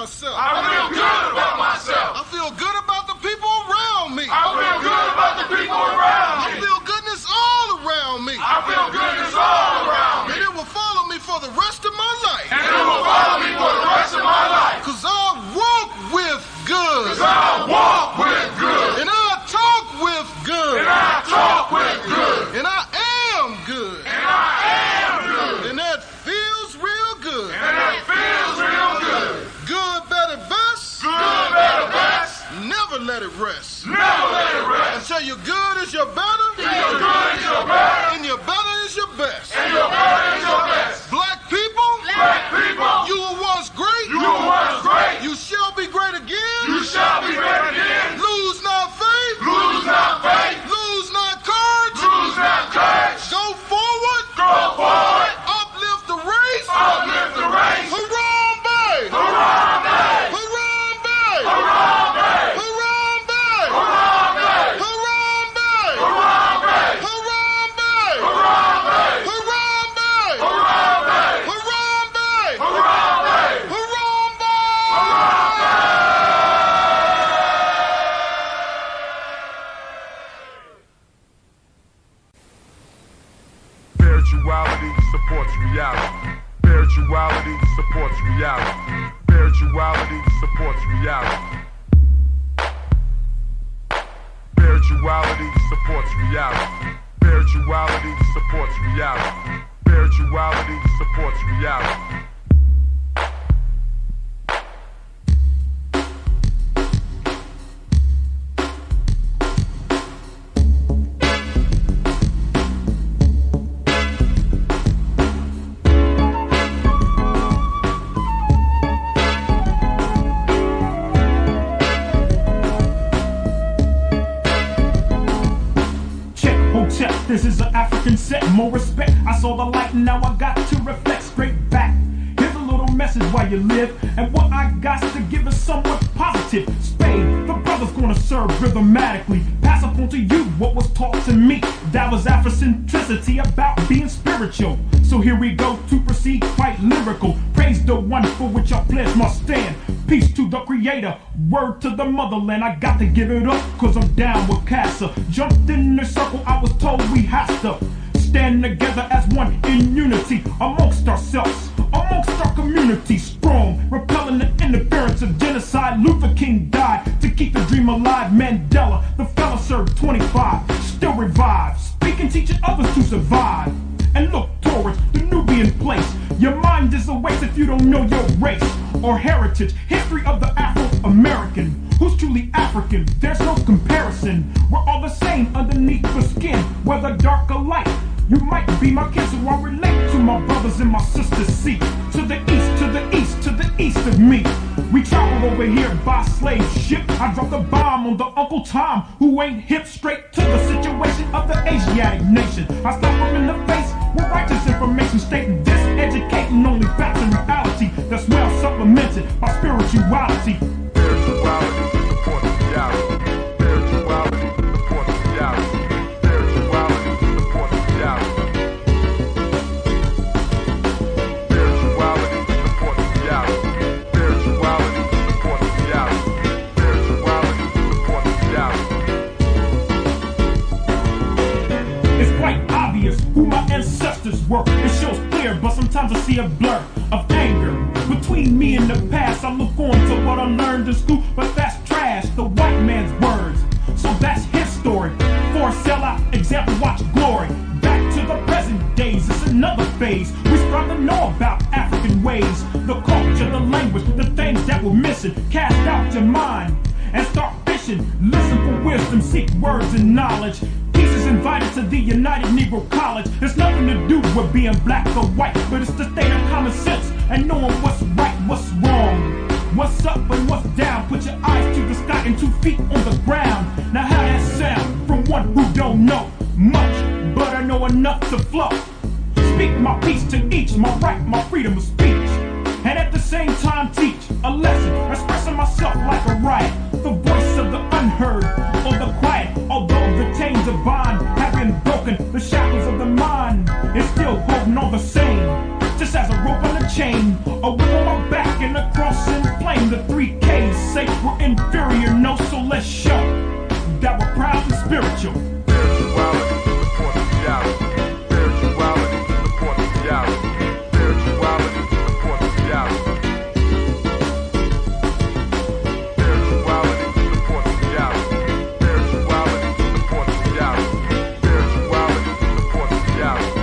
myself. I feel good about myself. I feel good about the people around me. I feel good about the people around me. I feel goodness all around me. I feel goodness all around me. And it will follow me for the rest of my life. And it will follow me for the rest of my life. Cause I walk with good. Cause I walk with good. And I talk with good. And I talk with good. And I am good. And I am good. And that feels real good. And that feels real good. Good, better, best. Good, better, best. Never let it rest. Never let it rest. Until your good is your better. Till your good is your better. And your better is your best. And your better is your best. Black people. Black people. You were once great. You were once great. You shall be great again. You shall be great again. Lose not faith. Lose not faith. Lose not courage. Lose not courage. Go forward. Go forward. Uplift the race. Uplift the race. Harambe. Harambe. Harambe. Harambe. Harambe. Harambe. Harambe. Harambe. Harambe. Harambe. Harambe. Harambe. Harambe. Harambe. Spirituality supports reality. Spirituality supports reality. Spirituality supports reality. Spirituality supports reality. Spirituality supports reality. Spirituality supports reality. This is an African set, more respect. I saw the light and now I got to reflect straight back. Here's a little message while you live, and what I got to give is somewhat positive. Spade, the brother's gonna serve rhythmatically. Pass up on to you what was taught to me. That was Afrocentricity about being spiritual. So here we go to proceed quite lyrical. Praise the one for which I pledge my stand. Peace to the creator, word to the motherland. I got to give it up, cause I'm down with Casa. Jumped in the circle, I was told we have to stand together as one in unity. Amongst ourselves, amongst our community. Strong, repelling the interference of genocide. Luther King died to keep the dream alive. Mandela, the fella served 25, still revived. Speaking, teaching others to survive. And look towards the Nubian place. Your mind is a waste if you don't know your race or heritage. History of the Afro-American. Who's truly African? There's no comparison. We're all the same underneath the skin, whether dark or light. You might be my kin, so I relate to my brothers and my sisters. See, to the east, to the east, to the east of me. We traveled over here by slave ship. I dropped a bomb on the Uncle Tom, who ain't hip. Straight to the situation of the Asiatic nation. I slapped him in the face with righteous information, stating this, educating only facts and reality. That's well supplemented by spirituality. Spirituality supports reality. Spirituality supports reality. Spirituality supports reality. Spirituality supports reality. Spirituality supports reality. Spirituality supports reality. It's quite obvious who my ancestors were. It shows clear, but sometimes I see a blur of anger between me and the past. I look on to what I learned in school, but that's trash, the white man's words. So that's his story. For a sellout example, watch glory. Back to the present days, it's another phase. We strive to know about African ways, the culture, the language, the things that we're missing. Cast out your mind and start fishing. Listen for wisdom, seek words and knowledge. Peace is invited to the United Negro College. There's nothing to do with being black or white, but it's the state of common sense and knowing what's right, what's wrong, what's up and what's down. Put your eyes to the sky and 2 feet on the ground. Now how that sound from one who don't know much, but I know enough to flow. Speak my peace to each, my right, my freedom of speech, and at the same time teach a lesson, expressing myself like a riot, the voice of the unheard or the quiet. Although the chains of bond have been broken, the shackles of the mind is still holding on the same. Just as a rope on a chain, a whip on my back and a cross in flame. claim the 3Ks, say we're inferior, no, so let's show that we're proud and spiritual. Spirituality supports reality. Spirituality supports reality. Spirituality supports reality. Spirituality supports reality. Spirituality supports reality. Spirituality supports reality.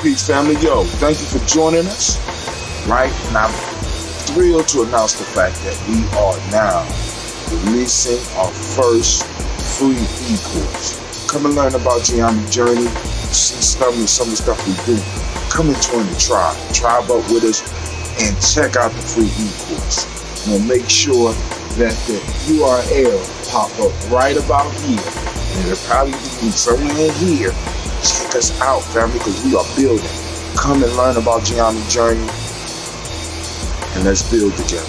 Peace, family. Yo, thank you for joining us. Right? And I'm thrilled to announce the fact that we are now releasing our first free e-course. Come and learn about Geometry Journey, see some of the stuff we do. Come and join the tribe. Tribe up with us and check out the free e-course. And we'll make sure that the URL pop up right about here. And it'll probably be somewhere in here. Check us out, family, because we are building. Come and learn about Geometry Journey, and let's build together.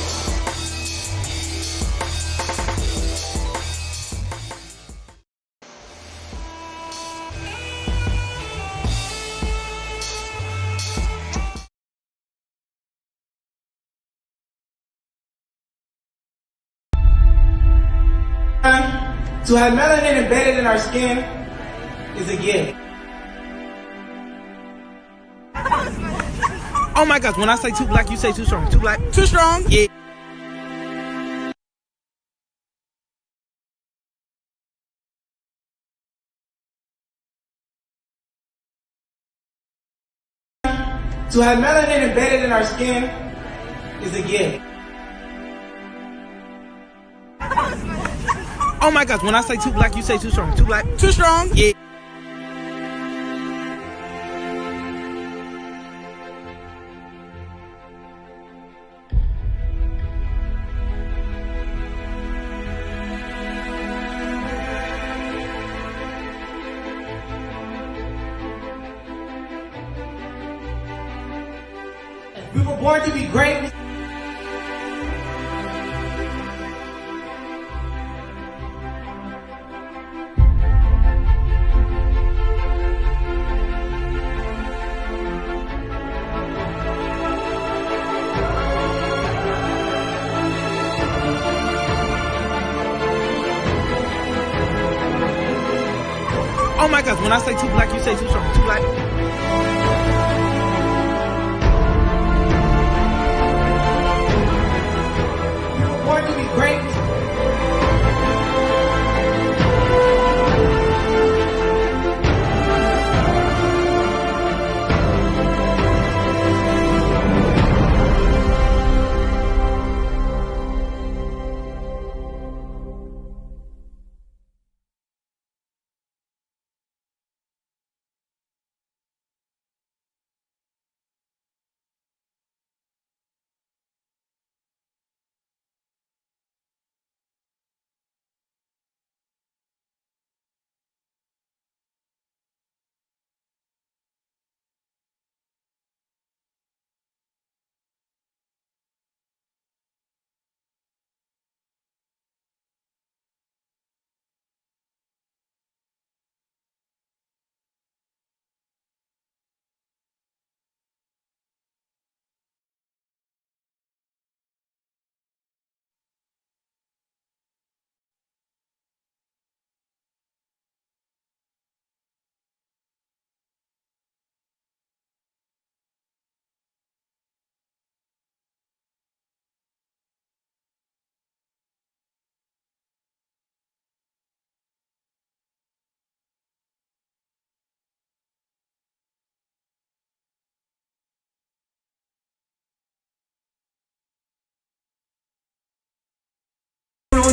To have melanin embedded in our skin is a gift. Oh my gosh, when I say too black, you say too strong. Too black. Too strong? Yeah. To have melanin embedded in our skin is a gift. Oh my gosh, when I say too black, you say too strong. Too black. Too strong? Yeah. We were born to be great. Oh my gosh, when I say too black, you say too strong. Too black. We were born to be great.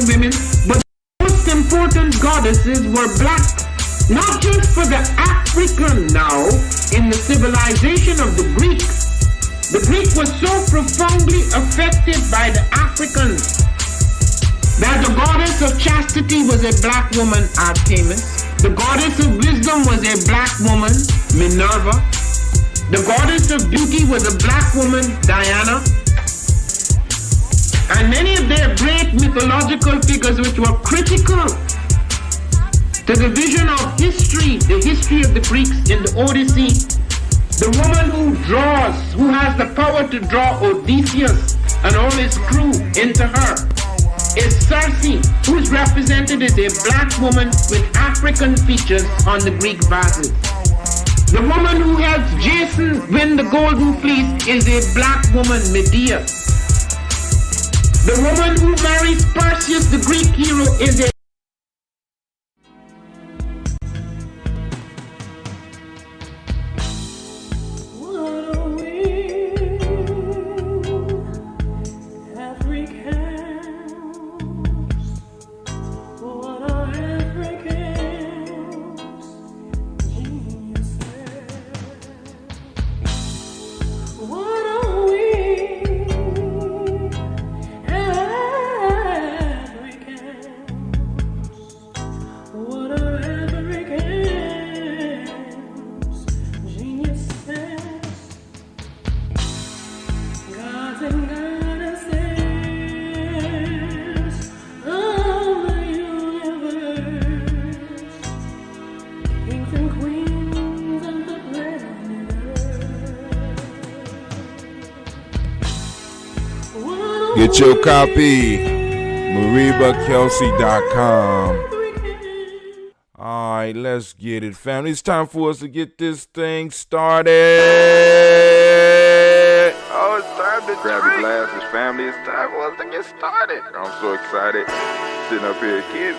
Women, but the most important goddesses were black Not just for the African now, in the civilization of the Greeks. The Greek was so profoundly affected by the Africans that the goddess of chastity was a black woman, Artemis. The goddess of wisdom was a black woman, Minerva. The goddess of beauty was a black woman, Diana. And many of their great mythological figures which were critical to the vision of history, the history of the Greeks in the Odyssey. The woman who draws, who has the power to draw Odysseus and all his crew into her, is Circe, who is represented as a black woman with African features on the Greek vases. The woman who helps Jason win the golden fleece is a black woman, Medea. The woman who marries Perseus, the Greek hero, is a Get your copy, MaribaKelsey.com. All right, let's get it, family. It's time for us to get this thing started. Oh, it's time to grab your glasses, family. It's time for us to get started. I'm so excited. Sitting up here, Kid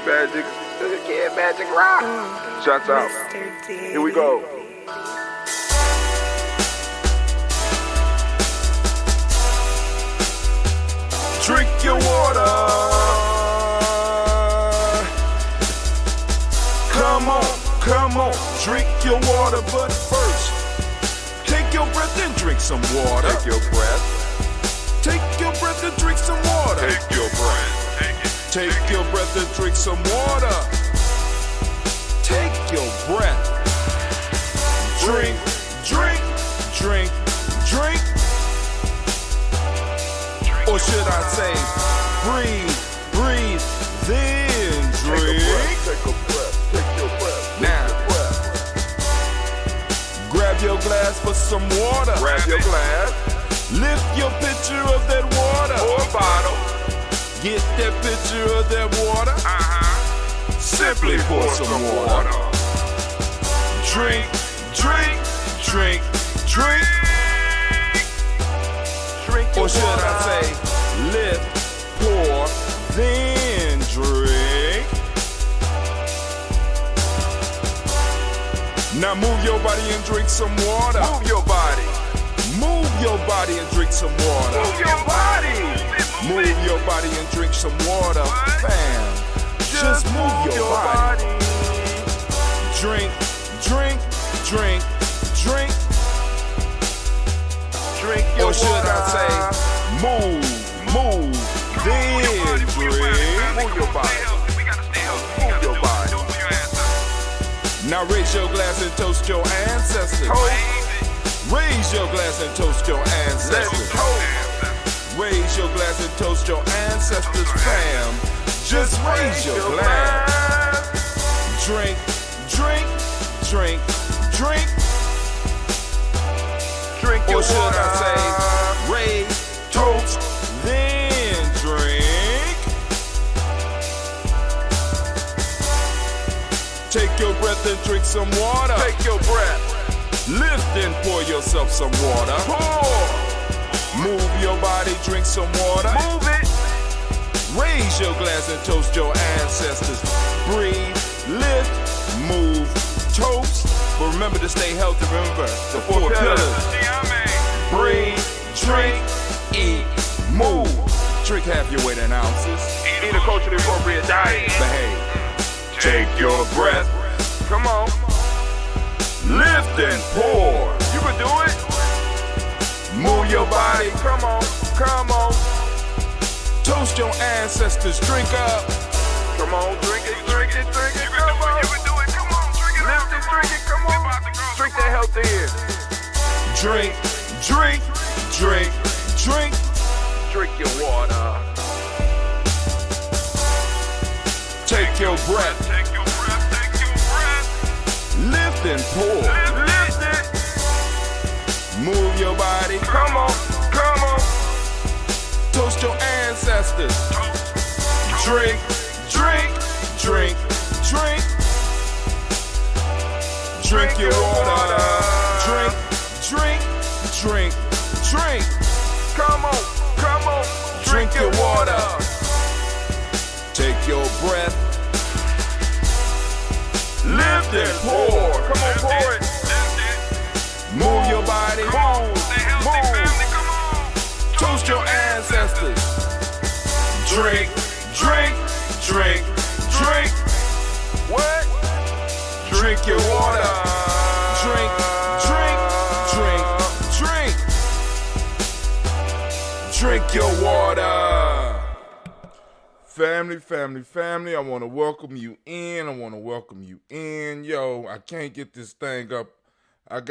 Magic Rock. Shouts out. Here we go. Drink your water. Come on, drink your water. But first, take your breath and drink some water. Take your breath. Take your breath and drink some water. Take your breath. Take your breath and drink some water. Take your breath. Drink, drink, drink, drink. Or should I say, breathe, breathe, then drink. Take a breath, take your breath. Now, grab your glass for some water. Grab your glass. Lift your pitcher of that water. Or bottle. Get that pitcher of that water. Simply pour some water. Drink, drink, drink, drink. Or should I say, lift, pour, then drink. Now move your body and drink some water. Move your body. Move your body and drink some water. Move your body. Move your body and drink some water. Fam, just move your body. Drink, drink, drink, drink. Drink your or should water. I say, move, then drink. Move your body. Move your body. Now raise your glass and toast your ancestors. Raise your glass and toast your ancestors. Raise your glass and toast your ancestors, fam. Just raise your glass. Drink, drink, drink, drink. Drink your or should water. I say, raise, toast, then drink. Take your breath and drink some water. Take your breath. Lift and pour yourself some water. Pour. Move your body, drink some water. Move it. Raise your glass and toast your ancestors. Breathe, lift, move, toast. But remember to stay healthy. Remember the four pillars. Breathe, drink, eat, move. Drink half your weight in ounces. Eat a culturally appropriate diet. Behave. Take your breath. Come on. Lift and pour. You can do it. Move your body. Come on. Come on. Toast your ancestors. Drink up. Come on. Drink it. Drink it. Drink it. Come on. You can do it. Come on. Drink it. Lift it. Drink it. Come on. Drink that health in. Drink. Drink. Drink. Drink. Drink your water. Take your breath. Take your breath. Take your breath. Lift and pour. Lift it. Move your body. Come on. Come on. Toast your ancestors. Drink. Drink. Drink. Drink. Drink your water. Drink. Drink. Drink. Drink. Come on. Come on. Drink your water. Take your breath. Lift and pour. Come on, pour it. Move your body. Move. Toast your ancestors. Drink. Drink. Drink. Drink. What? Drink your water. Drink. Drink. Drink. Drink. Drink your water. Family, family, family, I want to welcome you in. Yo, I can't get this thing up. I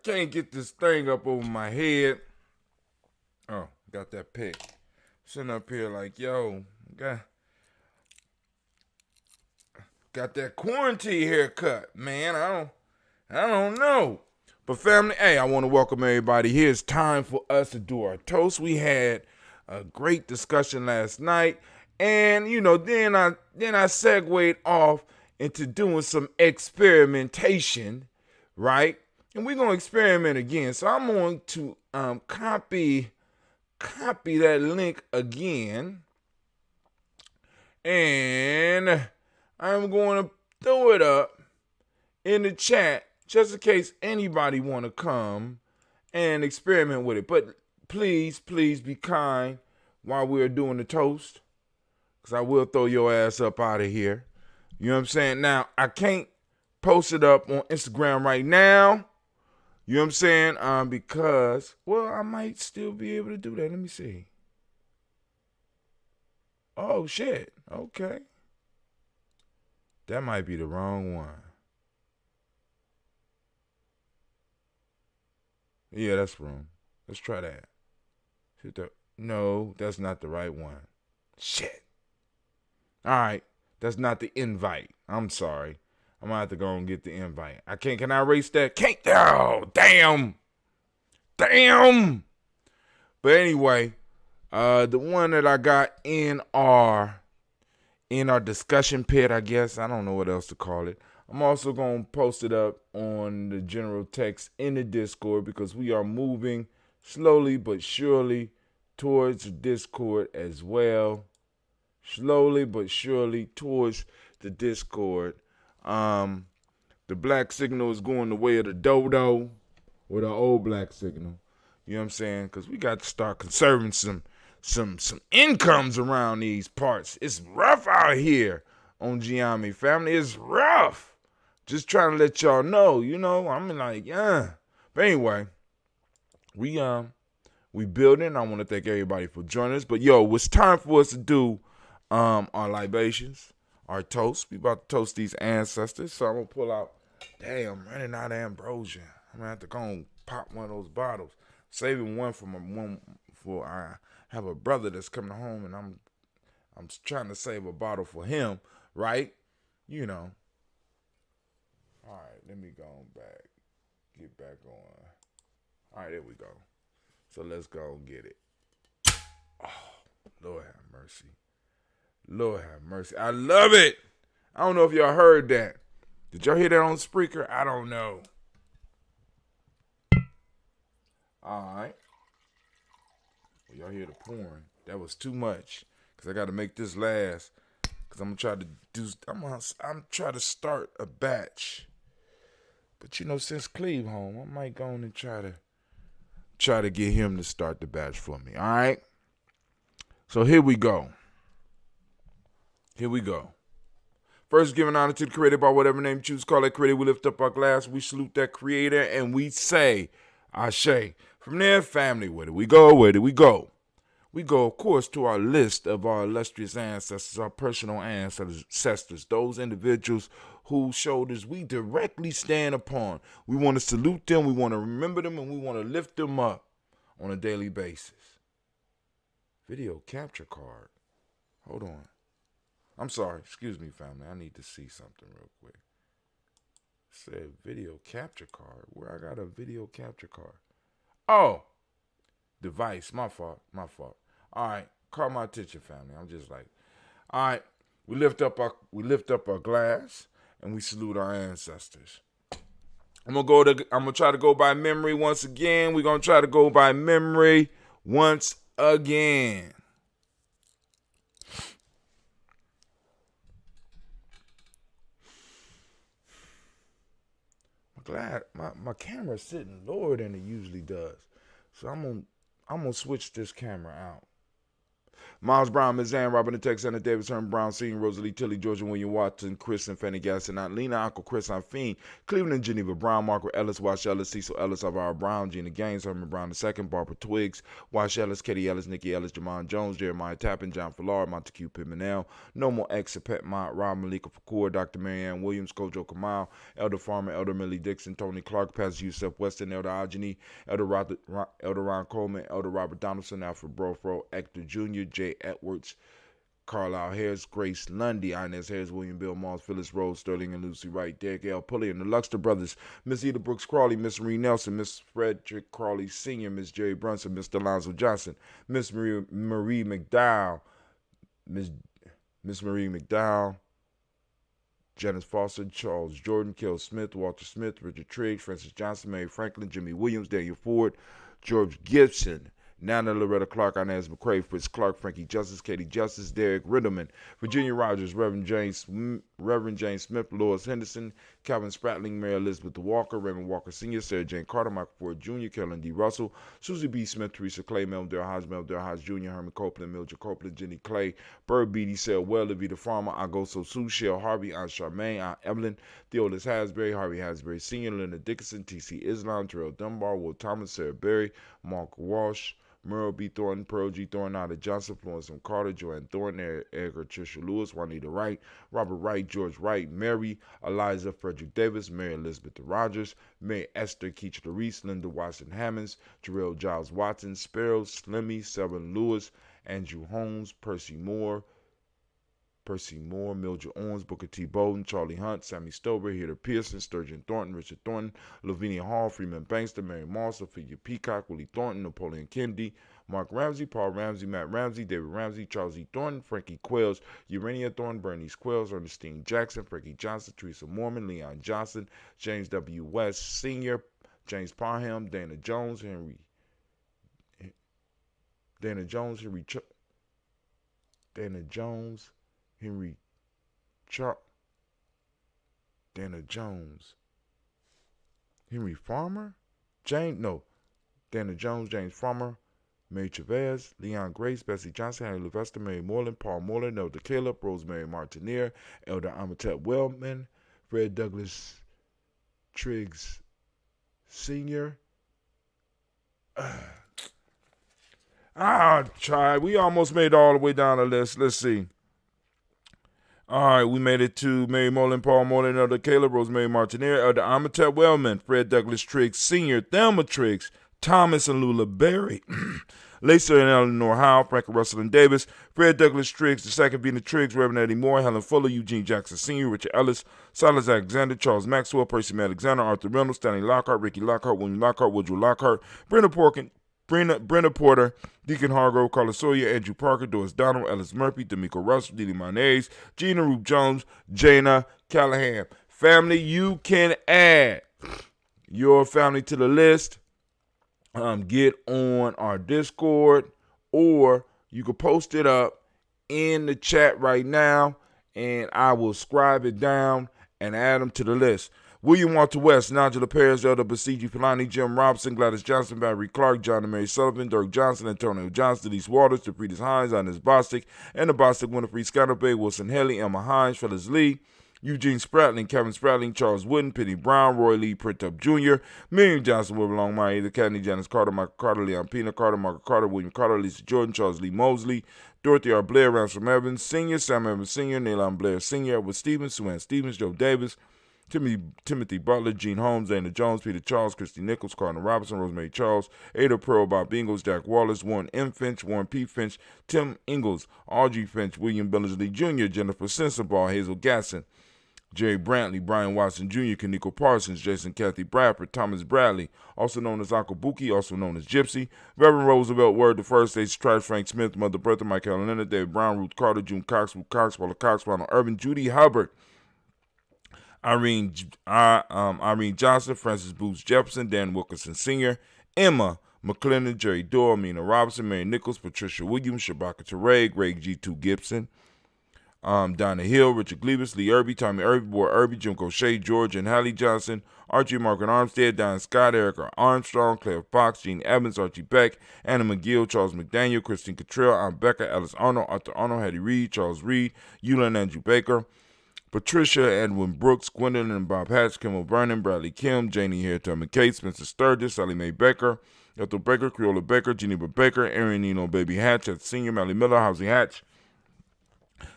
can't get this thing up over my head. Oh, got that pic. Sitting up here like, yo, got that quarantine haircut, man. I don't know. But family, hey, I want to welcome everybody here. It's time for us to do our toast. We had a great discussion last night, and then I segued off into doing some experimentation, right? And we're gonna experiment again. So I'm going to copy that link again, and I'm going to throw it up in the chat just in case anybody want to come and experiment with it. But please be kind while we're doing the toast, because I will throw your ass up out of here. You know what I'm saying? Now, I can't post it up on Instagram right now. You know what I'm saying? Because, well, I might still be able to do that. Let me see. Oh, shit. Okay. That might be the wrong one. Yeah, that's wrong. Let's try that. No, that's not the right one. Shit. All right. That's not the invite. I'm sorry. I'm going to have to go and get the invite. Can I erase that? Can't. Oh, damn. Damn. But anyway, the one that I got in our discussion pit, I guess. I don't know what else to call it. I'm also going to post it up on the general text in the Discord, because we are moving slowly but surely towards the Discord as well. Slowly but surely towards the Discord. The black signal is going the way of the dodo, or the old black signal. You know what I'm saying? Because we got to start conserving some incomes around these parts. It's rough out here on Giami, family. It's rough. Just trying to let y'all know, I'm like, yeah. But anyway, we building. I want to thank everybody for joining us. But yo, it's time for us to do our libations, our toast. We about to toast these ancestors. So I'm gonna pull out. Damn, I'm running out of ambrosia. I'm gonna have to go and pop one of those bottles. Saving one for I have a brother that's coming home, and I'm trying to save a bottle for him, right? All right, let me go back. Get back on. All right, there we go. So let's go and get it. Oh, Lord have mercy. Lord have mercy. I love it. I don't know if y'all heard that. Did y'all hear that on Spreaker? I don't know. All right. Well, y'all hear the pouring. That was too much, because I got to make this last, because I'm going try to start a batch. But since Cleve home, I might go on and try to get him to start the batch for me. All right. So here we go. First, giving honor to the creator by whatever name you choose to call that creator. We lift up our glass, we salute that creator, and we say, Ashe. From there, family, where do we go? Where do we go? We go, of course, to our list of our illustrious ancestors, our personal ancestors, those individuals whose shoulders we directly stand upon. We want to salute them, we want to remember them, and we want to lift them up on a daily basis. Video capture card. Hold on. I'm sorry. Excuse me, family. I need to see something real quick. It said video capture card. Where I got a video capture card? Oh, device. My fault. All right. Caught my attention, family. I'm just like, all right. We lift up our glass and we salute our ancestors. I'm gonna try to go by memory once again. We're gonna try to go by memory once again. Glad my camera's sitting lower than it usually does, so I'm gonna switch this camera out. Miles Brown, Ms. Ann, Robin the Texan, Davis, Herman Brown, Senior, Rosalie Tilly, Georgia William Watson, Chris and Fanny Gasson, Aunt Lena, Uncle Chris, Aunt Fiend, Cleveland and Geneva Brown, Margaret Ellis, Wash Ellis, Cecil Ellis, Alvaro Brown, Gina Gaines, Herman Brown II, Barbara Twiggs, Wash Ellis, Katie Ellis, Nikki Ellis, Jamon Jones, Jeremiah Tappan, John Fallard, Montague Pimenel, Nomo X, Pet Mott, Rob Malika Fakour, Dr. Marianne Williams, Kojo Kamal, Elder Farmer, Elder Millie Dixon, Tony Clark, Pastor Yusef Weston, Elder Ageni, Elder Ron Coleman, Elder Robert Donaldson, Alfred Brofro, Hector Jr., Jay Edwards, Carlisle Harris, Grace Lundy, Inez Harris, William Bill Moss, Phyllis Rose, Sterling and Lucy Wright, Derek L. Pulley, and the Luxter brothers, Miss Eda Brooks Crawley, Miss Marie Nelson, Miss Frederick Crawley Sr., Miss Jerry Brunson, Mr. Alonzo Johnson, Miss Marie McDowell, Miss Marie McDowell, Janice Foster, Charles Jordan, Kel Smith, Walter Smith, Richard Triggs, Francis Johnson, Mary Franklin, Jimmy Williams, Daniel Ford, George Gibson, Nana Loretta Clark, Inez McCrae, Fritz Clark, Frankie Justice, Katie Justice, Derek Ritterman, Virginia Rogers, Reverend James Smith, Lois Henderson, Calvin Spratling, Mary Elizabeth Walker, Raymond Walker Sr., Sarah Jane Carter, Michael Ford Jr., Kellen D. Russell, Susie B. Smith, Teresa Clay, Mel Hodge Jr., Herman Copeland, Mildred Copeland, Jenny Clay, Bird Beatty, Sarah Well, Levita Farmer, Agoso Sue, Shell Harvey, Aunt Charmaine, Aunt Evelyn, Theodis Hasbury, Harvey Hasbury Sr., Leonard Dickinson, T.C. Islam, Terrell Dunbar, Will Thomas, Sarah Berry, Mark Walsh, Merle B. Thornton, Pearl G. Thornton, Ida Johnson, Florence M. Carter, Joanne Thornton, Edgar Tricia Lewis, Juanita Wright, Robert Wright, George Wright, Mary, Eliza Frederick Davis, Mary Elizabeth Rogers, Mary Esther Keach Larice, Linda Watson Hammonds, Jarrell Giles Watson, Sparrow, Slimmy, Severn Lewis, Andrew Holmes, Percy Moore, Mildred Owens, Booker T. Bowden, Charlie Hunt, Sammy Stover, Heather Pearson, Sturgeon Thornton, Richard Thornton, Lavinia Hall, Freeman Bankster, Mary Moss, Ophelia Peacock, Willie Thornton, Napoleon Kennedy, Mark Ramsey, Paul Ramsey, Matt Ramsey, David Ramsey, Charles E. Thornton, Frankie Quells, Urania Thornton, Bernice Quells, Ernestine Jackson, Frankie Johnson, Teresa Mormon, Leon Johnson, James W. West Sr., James Parham, Dana Jones, Henry Farmer? Dana Jones, James Farmer, Mary Chavez, Leon Grace, Bessie Johnson, Harry Levester, Mary Moreland, Paul Moreland, Elder Caleb, Rosemary Martineer, Elder Amatet Wellman, Fred Douglas Triggs Sr. We almost made it all the way down the list. Let's see. All right, we made it to Mary Moreland, Paul Moreland, Elder Caleb, Rosemary Martineer, Elder Amatet Wellman, Fred Douglas Triggs Sr., Thelma Triggs, Thomas and Lula Berry, Lisa and Eleanor Howe, Frank Russell and Davis, Fred Douglas Triggs, the second Vina Triggs, Reverend Eddie Moore, Helen Fuller, Eugene Jackson Sr., Richard Ellis, Silas Alexander, Charles Maxwell, Percy Alexander, Arthur Reynolds, Stanley Lockhart, Ricky Lockhart, William Lockhart, Woodrow Lockhart, Brenda Porter, Deacon Hargrove, Carlos Sawyer, Andrew Parker, Doris Donald, Ellis Murphy, D'Amico Russell, Didi Mayonnaise, Gina Roop Jones, Jana Callahan. Family, you can add your family to the list. Get on our Discord, or you can post it up in the chat right now, and I will scribe it down and add them to the list. William Walter West, Nigel Perez, Elder Basiji Polani, Jim Robinson, Gladys Johnson, Barry Clark, John and Mary Sullivan, Dirk Johnson, Antonio Johnson, Denise Waters, DePretis Hines, Ines Bostic, and the Bostic Winifred Scatterbay, Wilson Haley, Emma Hines, Phyllis Lee, Eugene Spratling, Kevin Spratling, Charles Wooden, Penny Brown, Roy Lee Printup Jr., Miriam Johnson, Wilbur Longmire, Edith Cadney, Janice Carter, Michael Carter, Leon Pina Carter, Margaret Carter, William Carter, Lisa Jordan, Charles Lee Mosley, Dorothy R. Blair, Ransom Evans, Sr., Sam Evans, Sr., Nalon Blair, Sr., Edward Stevens, Sue Stevens, Joe Davis, Timothy Butler, Gene Holmes, Dana Jones, Peter Charles, Christy Nichols, Cardinal Robinson, Rosemary Charles, Ada Pearl, Bob Ingalls, Jack Wallace, Warren M. Finch, Warren P. Finch, Tim Ingalls, Audrey Finch, William Billingsley Jr., Jennifer Sensabaugh, Hazel Gasson, Jerry Brantley, Brian Watson Jr., Kaniko Parsons, Jason Kathy Bradford, Thomas Bradley, also known as Uncle Buki, also known as Gypsy, Reverend Roosevelt Word, the First H. Tribe, Frank Smith, Mother Bertha, Michael Leonard, David Brown, Ruth Carter, June Cox, Ruth Cox, Paula Cox, Ronald Urban, Judy Hubbard, Irene Johnson, Francis Booth Jefferson, Dan Wilkinson Sr., Emma McClendon, Jerry Doyle, Mina Robinson, Mary Nichols, Patricia Williams, Shabaka Teray, Greg G2 Gibson, Donna Hill, Richard Glebus, Lee Irby, Tommy Irby, Boy Irby, Jim Cochet, George and Hallie Johnson, Archie Margaret Armstead, Diane Scott, Erica Armstrong, Claire Fox, Gene Evans, Archie Beck, Anna McGill, Charles McDaniel, Christine Cottrell, Aunt Becca, Alice Arnold, Arthur Arnold, Hattie Reed, Charles Reed, Eula and Andrew Baker, Patricia, Edwin Brooks, Gwendolyn and Bob Hatch, Kim O'Brien, Bradley Kim, Janie Hareton McKay, Spencer Sturgis, Sally Mae Baker, Ethel Baker, Creola Baker, Geneva Baker, Aaron Nino Baby Hatch, Senior, Mally Miller, Housey Hatch,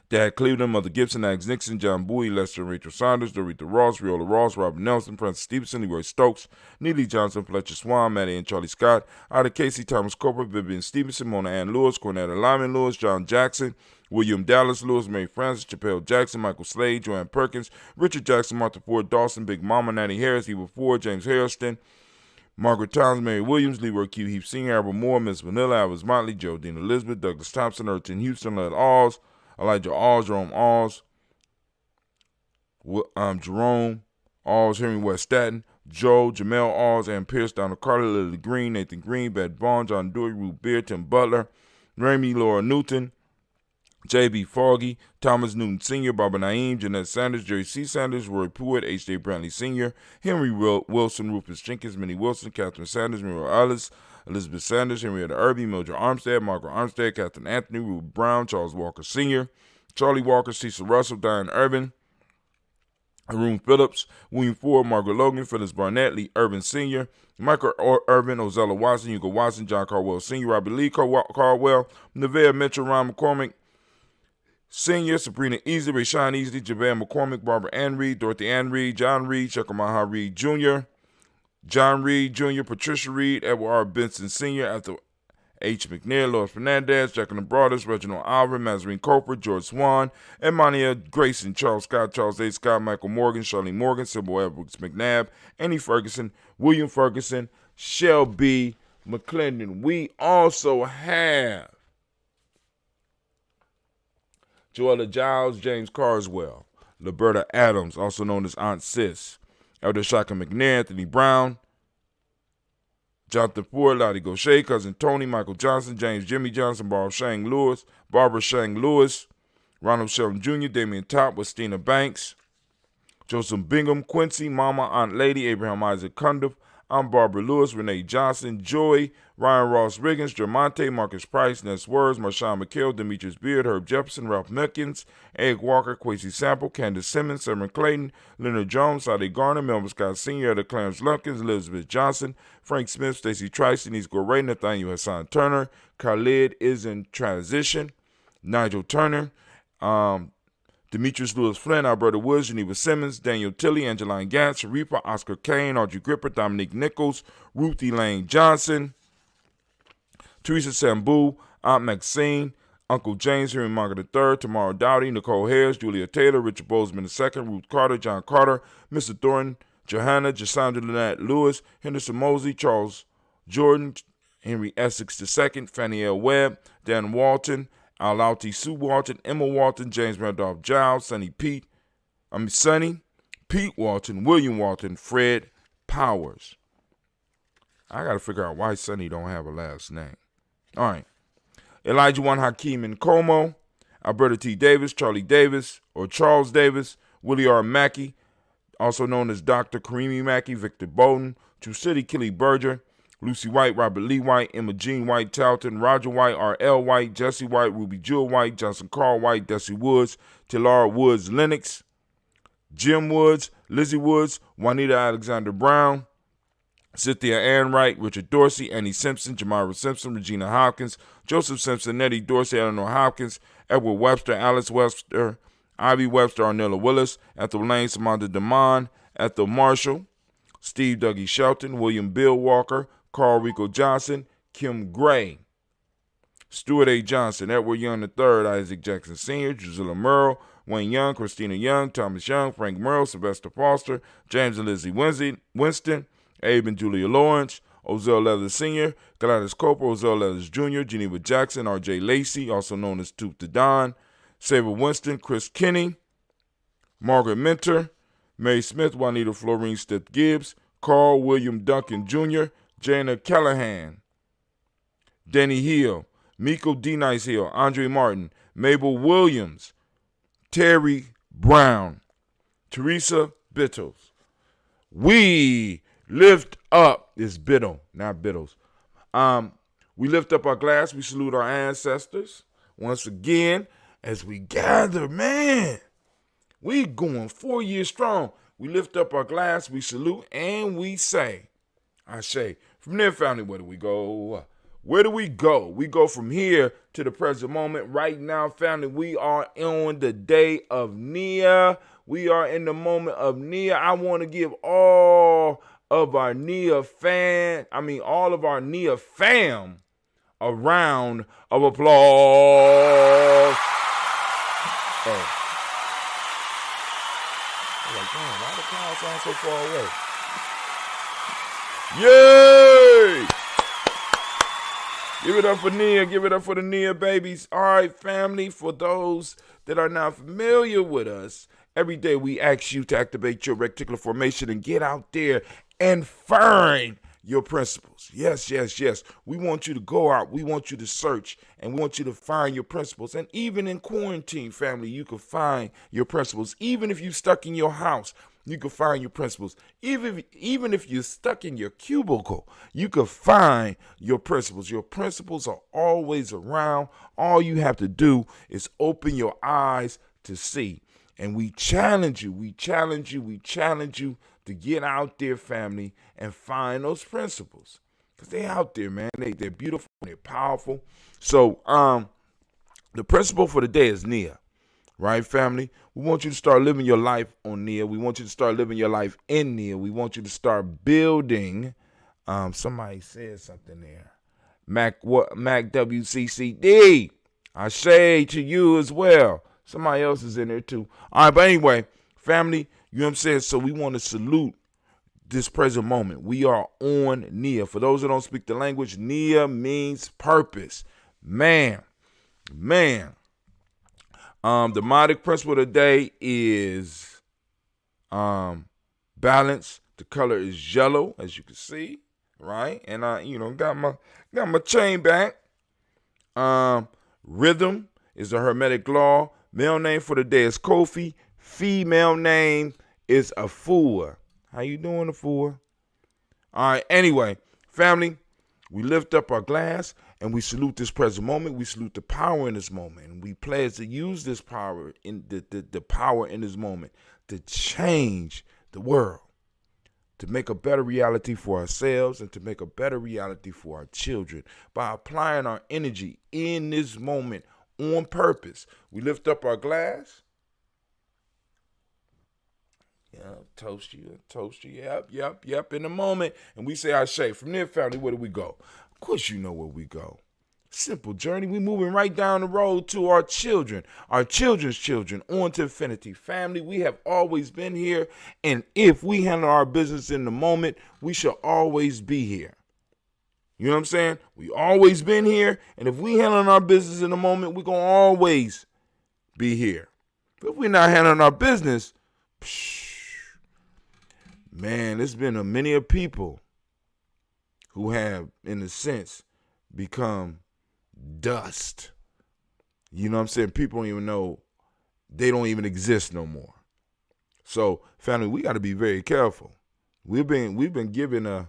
Dad Cleveland, Mother Gibson, Alex Nixon, John Bowie, Lester and Rachel Saunders, Dorita Ross, Riola Ross, Robert Nelson, Francis Stevenson, Leroy Stokes, Neely Johnson, Fletcher Swan, Maddie and Charlie Scott, Ida Casey, Thomas Cooper, Vivian Stevenson, Mona Ann Lewis, Cornetta Lyman Lewis, John Jackson, William Dallas Lewis, Mary Francis, Chappelle Jackson, Michael Slade, Joanne Perkins, Richard Jackson, Martha Ford, Dawson, Big Mama, Nanny Harris, Eva Ford, James Harrison, Margaret Towns, Mary Williams, Leroy Q. Heath Sr., Albert Moore, Miss Vanilla, Alvis Motley, Geraldine Elizabeth, Douglas Thompson, Erton Houston, Led Alls, Elijah Alls, Jerome Alls, Jerome Alls, Henry West Staten, Joe, Jamel Alls, Ann Pierce, Donald Carter, Lily Green, Nathan Green, Beth Bond, John Dewey, Ruth Beard, Tim Butler, Ramey, Laura Newton, J.B. Foggy, Thomas Newton Sr., Barbara Naeem, Jeanette Sanders, Jerry C. Sanders, Roy Pruitt, H.J. Brantley Sr., Henry Wilson, Rufus Jenkins, Minnie Wilson, Catherine Sanders, Muriel Ellis, Elizabeth Sanders, Henrietta Irby, Mildred Armstead, Margaret Armstead, Catherine Anthony, Ruth Brown, Charles Walker Sr., Charlie Walker, Cecil Russell, Diane Urban, Haroon Phillips, William Ford, Margaret Logan, Phyllis Barnett, Lee Urban Sr., Michael Irvin, Ozella Watson, Hugo Watson, John Caldwell Sr., Robbie Lee Caldwell, Nevea Mitchell, Ron McCormick Sr., Sabrina Easley, Rashawn Easley, Javale McCormick, Barbara Ann Reed, Dorothy Ann Reed, John Reed, Shekamaha Reed Jr., John Reed Jr., Patricia Reed, Edward R. Benson Sr., Ethel H. McNair, Lois Fernandez, Jacqueline Broadus, Reginald Alvin, Mazarine Coper, George Swan, Emmanuel Grayson, Charles Scott, Charles A. Scott, Michael Morgan, Charlene Morgan, Sybil Edwards McNabb, Annie Ferguson, William Ferguson, Shelby McClendon. We also have Joella Giles, James Carswell, Liberta Adams, also known as Aunt Sis, Elder Shaka McNair, Anthony Brown, Jonathan Ford, Lottie Gaucher, Cousin Tony, Michael Johnson, James Jimmy Johnson, Barbara Shang Lewis, Ronald Shelton Jr., Damian Top, Westina Banks, Joseph Bingham, Quincy, Mama, Aunt Lady, Abraham Isaac Cundiff, Aunt Barbara Lewis, Renee Johnson, Joy, Ryan Ross Riggins, Jermonte, Marcus Price, Ness Words, Marshawn McHale, Demetrius Beard, Herb Jefferson, Ralph Milkins, Egg Walker, Quasi Sample, Candace Simmons, Simon Clayton, Leonard Jones, Sade Garner, Melvin Scott Sr., Elder Clarence Lumpkins, Elizabeth Johnson, Frank Smith, Stacey Trice, Denise Goray, Nathaniel Hassan Turner, Khalid is in transition, Nigel Turner, Demetrius Lewis Flynn, Alberta Woods, Geneva Simmons, Daniel Tilley, Angeline Gatz, Sharifa, Oscar Kane, Audrey Gripper, Dominique Nichols, Ruth Elaine Johnson, Teresa Sambu, Aunt Maxine, Uncle James, Henry Margaret III, Tamara Dowdy, Nicole Harris, Julia Taylor, Richard Bozeman II, Ruth Carter, John Carter, Mr. Thornton, Johanna, Jasandra Lynette Lewis, Henderson Mosley, Charles Jordan, Henry Essex II, Fannie L. Webb, Dan Walton, Alauti Sue Walton, Emma Walton, James Randolph Giles, Sonny, Pete Walton, William Walton, Fred Powers. I got to figure out why Sonny don't have a last name. All right. Elijah Juan Hakeem Nkomo, Alberta T. Davis, Charlie Davis, or Charles Davis, Willie R. Mackey, also known as Dr. Karimi Mackey, Victor Bowden, True City, Kelly Berger, Lucy White, Robert Lee White, Emma Jean White, Talton, Roger White, R.L. White, Jesse White, Ruby Jewel White, Johnson Carl White, Desi Woods, Tilara Woods Lennox, Jim Woods, Lizzie Woods, Juanita Alexander Brown, Cynthia Ann Wright, Richard Dorsey, Annie Simpson, Jamira Simpson, Regina Hopkins, Joseph Simpson, Nettie Dorsey, Eleanor Hopkins, Edward Webster, Alice Webster, Ivy Webster, Arnella Willis, Ethel Lane, Samantha DeMond, Ethel Marshall, Steve Dougie Shelton, William Bill Walker, Carl Rico Johnson, Kim Gray, Stuart A. Johnson, Edward Young III, Isaac Jackson Sr., Drusilla Merle, Wayne Young, Christina Young, Thomas Young, Frank Merle, Sylvester Foster, James and Lizzie Winston, Abe and Julia Lawrence, Ozell Leathers Sr., Gladys Cooper, Ozell Leathers Jr., Geneva Jackson, R.J. Lacey, also known as Tooth to Don, Saber Winston, Chris Kinney, Margaret Minter, May Smith, Juanita Florine Stith Gibbs, Carl William Duncan Jr., Jana Callahan, Denny Hill, Miko D. Nice Hill, Andre Martin, Mabel Williams, Terry Brown, Teresa Bittles. We lift up, it's Biddle, not Biddles. We lift up our glass, we salute our ancestors. Once again, as we gather, man, we going 4 years strong. We lift up our glass, we salute, and we say, I say, from there, family, where do we go? Where do we go? We go from here to the present moment. Right now, family, we are on the day of Nia. We are in the moment of Nia. I want to give all of our Nia all of our Nia fam a round of applause. Oh. I'm like, damn, why the crowd sound so far away? Yay! Give it up for Nia. Give it up for the Nia babies. All right, family, for those that are not familiar with us, every day we ask you to activate your reticular formation and get out there and find your principles. Yes, yes, yes. We want you to go out. We want you to search, and we want you to find your principles. And even in quarantine, family, you can find your principles. Even if you're stuck in your house, you can find your principles. Even if you're stuck in your cubicle, you can find your principles. Your principles are always around. All you have to do is open your eyes to see. And we challenge you to get out there, family, and find those principles. Because they're out there, man. They're beautiful, they're powerful. So the principle for the day is Nia. Right, family? We want you to start living your life on Nia. We want you to start living your life in Nia. We want you to start building. Somebody said something there. Mac WCCD. I say to you as well. Somebody else is in there too. All right, but anyway, family, you know what I'm saying? So we want to salute this present moment. We are on Nia. For those that don't speak the language, Nia means purpose. Man. The modic principle today is balance. The color is yellow, as you can see, right? And I, got my chain back. Rhythm is a hermetic law. Male name for the day is Kofi. Female name is Afua. How you doing, Afua? All right. Anyway, family, we lift up our glass and we salute this present moment. We salute the power in this moment. And we pledge to use this power in the power in this moment to change the world, to make a better reality for ourselves and to make a better reality for our children by applying our energy in this moment on purpose. We lift up our glass. Yeah, toast you. Yep, in a moment. And we say, Ashe. From there, family, where do we go? Of course you know where we go. Simple journey. We moving right down the road to our children, our children's children, on to infinity. Family, we have always been here. And if we handle our business in the moment, we shall always be here. You know what I'm saying? We always been here. And if we handling our business in the moment, we're going to always be here. But if we're not handling our business, man, there's been many people who have, in a sense, become dust. You know what I'm saying? People don't even know. They don't even exist no more. So, family, we got to be very careful. We've been given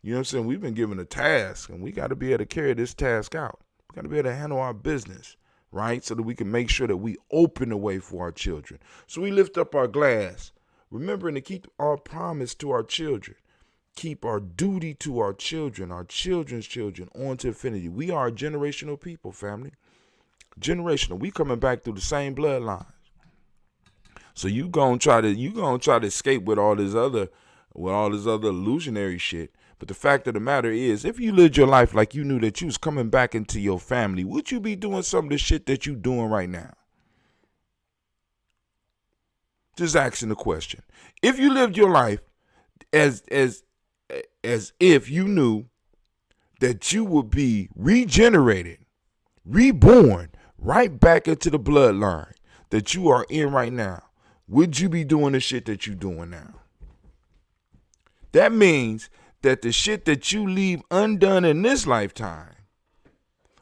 we've been given a task, and we got to be able to carry this task out. We got to be able to handle our business, right? So that we can make sure that we open the way for our children. So we lift up our glass, remembering to keep our promise to our children. Keep our duty to our children, our children's children, on to infinity. We are a generational people, family. Generational. We coming back through the same bloodlines. So you gonna try to escape with all this other illusionary shit. But the fact of the matter is, if you lived your life like you knew that you was coming back into your family, would you be doing some of the shit that you doing right now? Just asking the question. If you lived your life as if you knew that you would be regenerated, reborn, right back into the bloodline that you are in right now, would you be doing the shit that you doing now? That means that the shit that you leave undone in this lifetime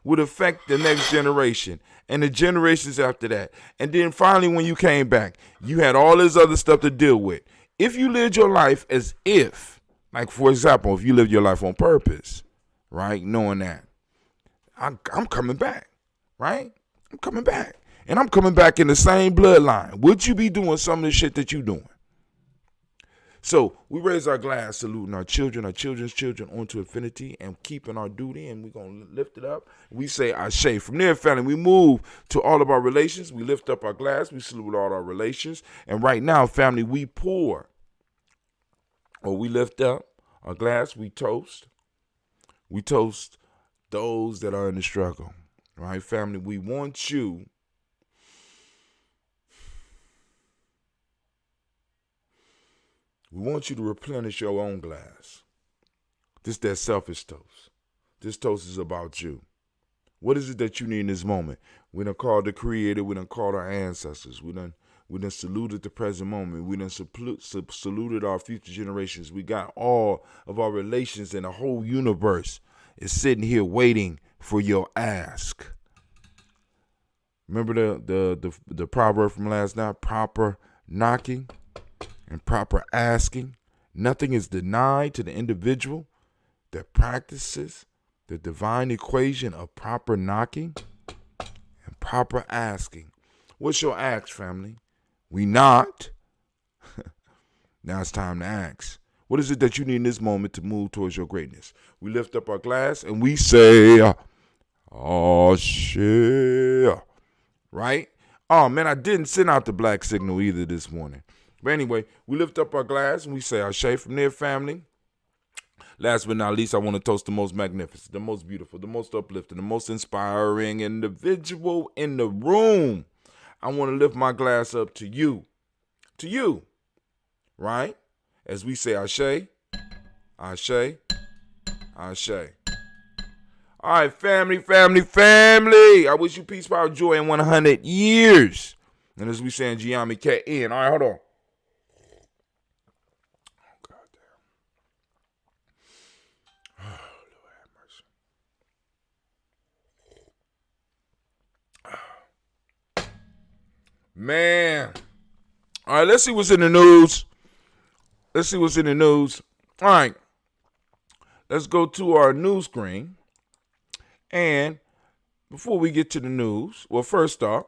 would affect the next generation and the generations after that. And then finally, when you came back, you had all this other stuff to deal with. If you lived your life as if, like, for example, if you lived your life on purpose, right, knowing that I'm coming back, right? I'm coming back. And I'm coming back in the same bloodline. Would you be doing some of the shit that you doing? So we raise our glass, saluting our children, our children's children, onto infinity, and keeping our duty, and we're going to lift it up. We say Ashe. From there, family, we move to all of our relations. We lift up our glass. We salute all our relations. And right now, family, we pour, or we lift up our glass. We toast. We toast those that are in the struggle. Right, family? We want you to replenish your own glass. This is that selfish toast. This toast is about you. What is it that you need in this moment? We done called the Creator. We done called our ancestors. We done saluted the present moment. We done saluted our future generations. We got all of our relations, and the whole universe is sitting here waiting for your ask. Remember the proverb from last night? Proper knocking and proper asking. Nothing is denied to the individual that practices the divine equation of proper knocking and proper asking. What's your ask, family? We knocked. Now it's time to ask. What is it that you need in this moment to move towards your greatness? We lift up our glass and we say, Ashe. Right? Oh, man, I didn't send out the black signal either this morning. But anyway, we lift up our glass and we say Ashe. From there, family. Last but not least, I want to toast the most magnificent, the most beautiful, the most uplifting, the most inspiring individual in the room. I want to lift my glass up to you. To you. Right? As we say Ashe, Ashe, Ashe. All right, family. I wish you peace, power, joy, in 100 years. And as we say in Giami K.N. All right, hold on. Oh, God damn. Oh, Lord have mercy. Man. All right, let's see what's in the news. All right. Let's go to our news screen. And before we get to the news, well, first off,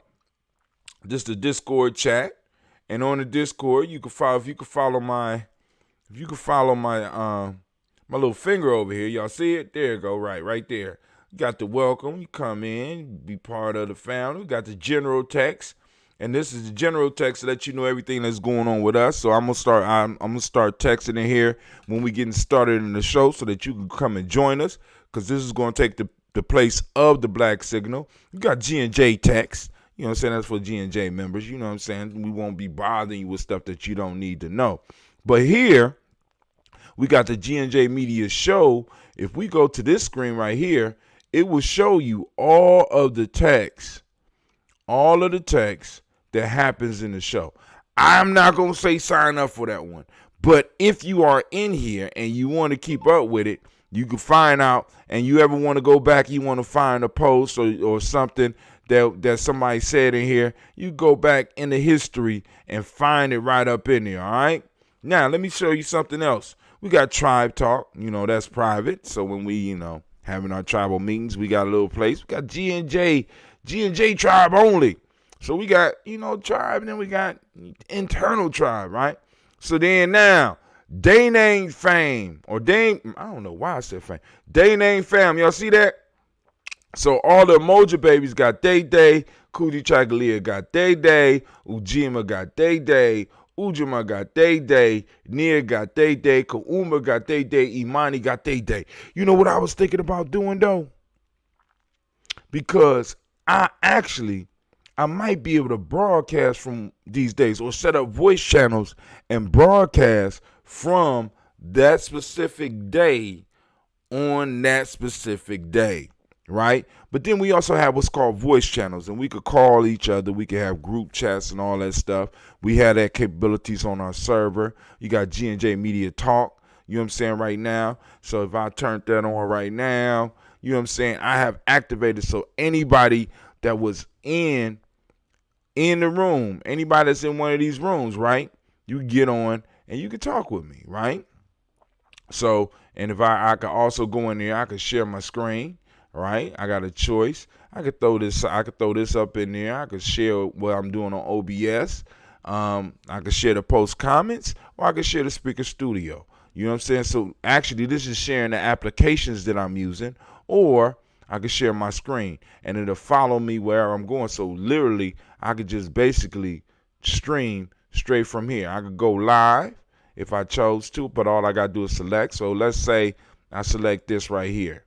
this is the Discord chat. And on the Discord, you can follow my my little finger over here. Y'all see it? There you go, right there. You got the welcome. You come in, be part of the family. We got the general text. And this is the general text to let you know everything that's going on with us. So I'm gonna start texting in here when we getting started in the show so that you can come and join us, because this is gonna take the place of the black signal. You got G&J text. You know what I'm saying? That's for G&J members. You know what I'm saying? We won't be bothering you with stuff that you don't need to know. But here, we got the G&J Media Show. If we go to this screen right here, it will show you all of the text that happens in the show. I'm not going to say sign up for that one. But if you are in here and you want to keep up with it, you can find out, and you ever want to go back, you want to find a post or something that somebody said in here, you go back in the history and find it right up in there, all right? Now, let me show you something else. We got Tribe Talk, that's private. So when we, having our tribal meetings, we got a little place. We got G&J Tribe only. So we got, Tribe, and then we got internal Tribe, right? So then now, Day Name Fame, or Day, I don't know why I said fame. Day Name Fam, y'all see that? So all the Emoji babies got Day, Kuji Chagalia got Day, Ujima got Day, Ujima got Day, Nia got Day, Kauma got Day, Imani got Day. You know what I was thinking about doing though? Because I might be able to broadcast from these days or set up voice channels and broadcast from that specific day on that specific day. Right? But then we also have what's called voice channels, and we could call each other. We could have group chats and all that stuff. We have that capabilities on our server. You got G&J Media Talk, you know what I'm saying, right now. So if I turn that on right now, you know what I'm saying, I have activated so anybody that was in the room, anybody that's in one of these rooms, right, you get on and you can talk with me, right? So, and if I could also go in there, I could share my screen. Right, I got a choice. I could throw this up in there. I could share what I'm doing on OBS. I could share the post comments, or I could share the speaker studio. You know what I'm saying? So actually, this is sharing the applications that I'm using, or I could share my screen, and it'll follow me wherever I'm going. So literally, I could just basically stream straight from here. I could go live if I chose to, but all I gotta do is select. So let's say I select this right here.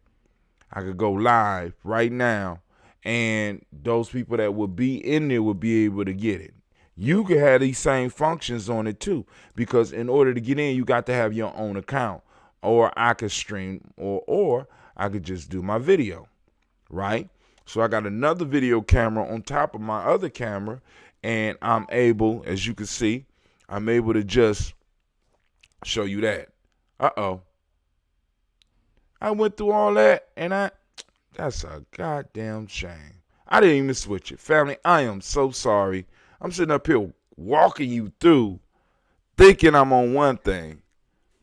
I could go live right now, and those people that would be in there would be able to get it. You could have these same functions on it too, because in order to get in, you got to have your own account, or I could stream, or I could just do my video, right? So I got another video camera on top of my other camera, and I'm able, as you can see, I'm able to just show you that. I went through all that, and that's a goddamn shame. I didn't even switch it. Family, I am so sorry. I'm sitting up here walking you through, thinking I'm on one thing.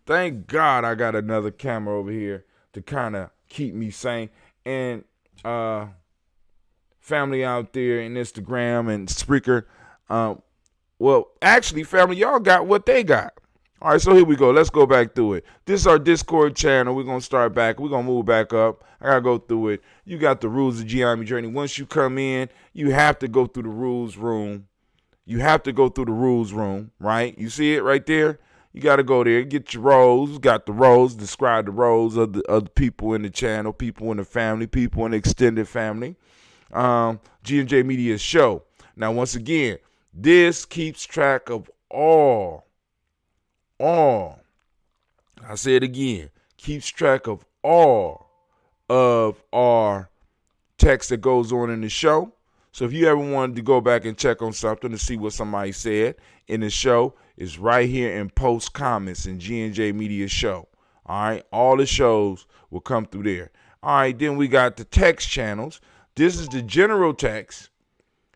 Thank God I got another camera over here to kind of keep me sane. And family out there in Instagram and Spreaker, well, actually, family, y'all got what they got. All right, so here we go. Let's go back through it. This is our Discord channel. We're going to start back. We're going to move back up. I got to go through it. You got the rules of G-Army Journey. Once you come in, you have to go through the rules room. You have to go through the rules room, right? You see it right there? You got to go there, get your roles. Got the roles, describe the roles of the people in the channel, people in the family, people in the extended family. G&J Media Show. Now, once again, this keeps track of all, I say it again, keeps track of all of our text that goes on in the show. So if you ever wanted to go back and check on something to see what somebody said in the show, it's right here in post comments in G&J Media Show. All right, all the shows will come through there. All right, then we got the text channels. This is the general text.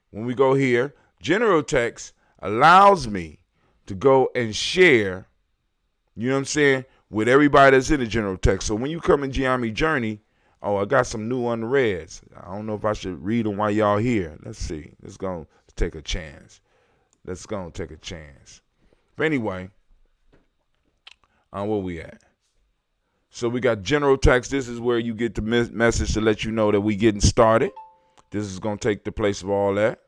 When we go here, general text allows me to go and share, you know what I'm saying, with everybody that's in the general text. So when you come in G-Army Journey, oh, I got some new unreads. I don't know if I should read them while y'all here. Let's see. Let's go take a chance. Let's go take a chance. But anyway, where we at? So we got general text. This is where you get the message to let you know that we getting started. This is going to take the place of all that.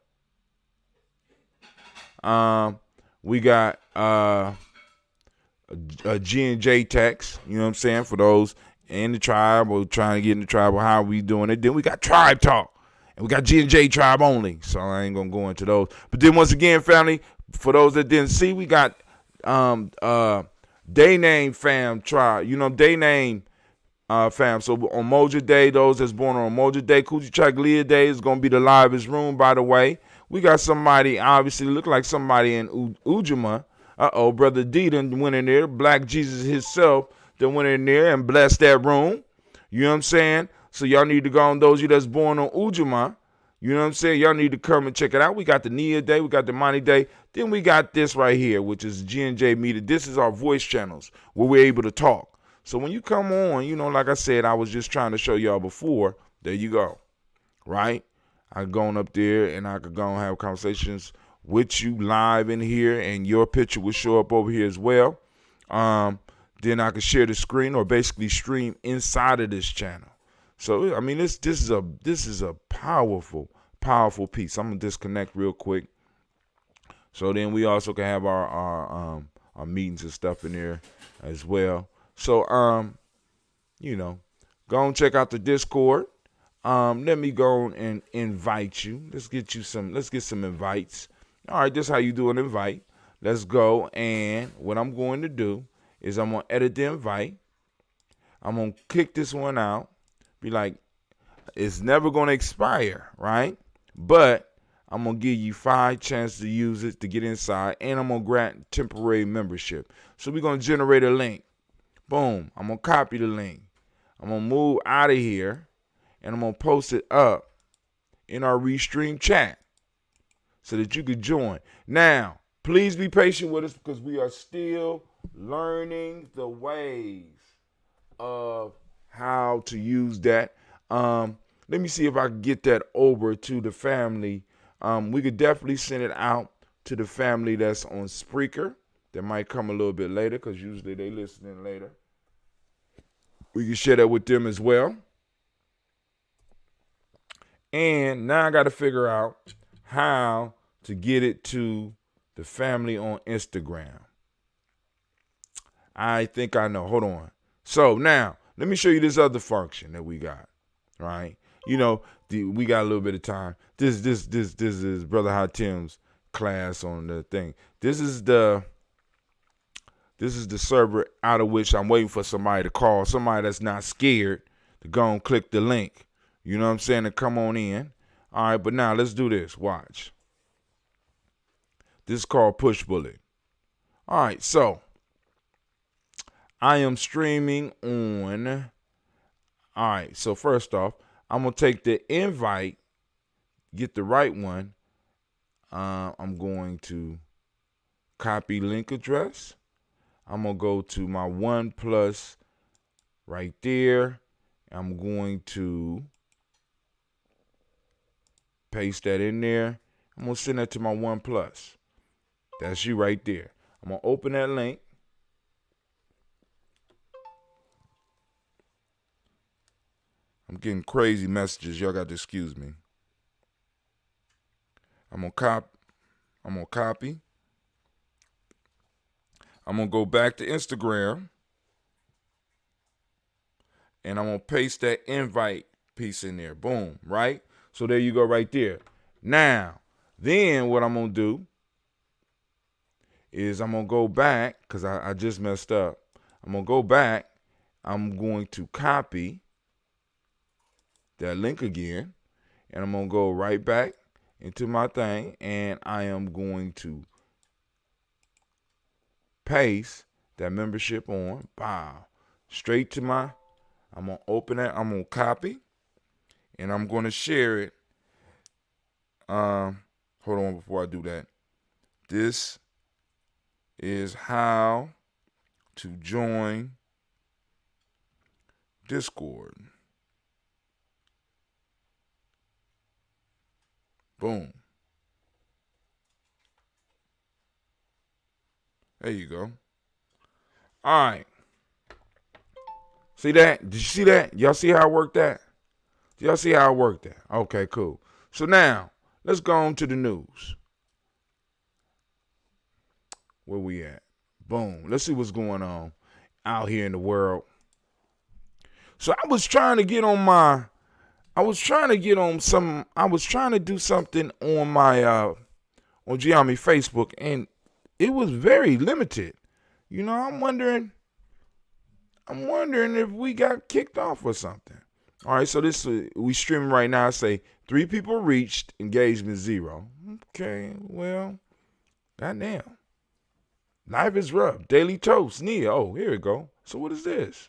We got a G&J text, you know what I'm saying, for those in the tribe or trying to get in the tribe or how we doing it. Then we got Tribe Talk, and we got G&J Tribe only, so I ain't going to go into those. But then once again, family, for those that didn't see, we got Day Name Fam Tribe, you know, Day Name fam. So on Moja Day, those that's born on Moja Day, Kuji Chaglia Day is going to be the livest room, by the way. We got somebody, obviously, look like somebody in Ujima. Brother D done went in there. Black Jesus himself done went in there and blessed that room. You know what I'm saying? So y'all need to go on those of you that's born on Ujima. You know what I'm saying? Y'all need to come and check it out. We got the Nia Day. We got the Monty Day. Then we got this right here, which is G&J Media. This is our voice channels where we're able to talk. So when you come on, you know, like I said, I was just trying to show y'all before. There you go. Right? I could go on up there and I could go and have conversations with you live in here, and your picture will show up over here as well. Then I could share the screen or basically stream inside of this channel. So I mean, this is a powerful piece. I'm gonna disconnect real quick. So then we also can have our meetings and stuff in there as well. So you know, go and check out the Discord. Let me go and invite you. Let's get some invites. All right, this is how you do an invite. Let's go, and what I'm going to do is I'm gonna edit the invite. I'm gonna kick this one out. Be like, it's never gonna expire, right? But I'm gonna give you 5 chances to use it to get inside, and I'm gonna grant temporary membership. So we're gonna generate a link. Boom. I'm gonna copy the link. I'm gonna move out of here, and I'm gonna post it up in our Restream chat so that you could join. Now, please be patient with us because we are still learning the ways of how to use that. Let me see if I can get that over to the family. We could definitely send it out to the family that's on Spreaker. That might come a little bit later because usually they listening later. We can share that with them as well. And now I got to figure out how to get it to the family on Instagram. I think I know. Hold on. So now, let me show you this other function that we got, right? You know, we got a little bit of time. This is Brother Hatim's class on the thing. This is the server out of which I'm waiting for somebody to call, somebody that's not scared to go and click the link. You know what I'm saying? To come on in. All right, but now let's do this. Watch. This is called Push Bullet. All right, so I am streaming on. All right, so first off, I'm going to take the invite, get the right one. I'm going to copy link address. I'm going to go to my OnePlus right there. I'm going to paste that in there. I'm going to send that to my OnePlus. That's you right there. I'm going to open that link. I'm getting crazy messages. Y'all got to excuse me. I'm going to copy. I'm going to go back to Instagram. And I'm going to paste that invite piece in there. Boom, right? So there you go right there. Now, then what I'm going to do is I'm going to go back because I just messed up. I'm going to go back. I'm going to copy that link again, and I'm going to go right back into my thing, and I am going to paste that membership on. Wow. Straight to my, I'm going to open that. I'm going to copy, and I'm going to share it. Hold on before I do that. This is how to join Discord. Boom. There you go. All right. See that? Did you see that? Y'all see how I worked that? Y'all see how I worked that? Okay, cool. So now, let's go on to the news. Where we at? Boom. Let's see what's going on out here in the world. So I was trying to do something on my on Giammi Facebook, and it was very limited. You know, I'm wondering if we got kicked off or something. All right, so this we streaming right now. I say 3 people reached, engagement 0. Okay, well, goddamn. Life is rough. Daily Toast, Nia. Oh, here we go. So what is this?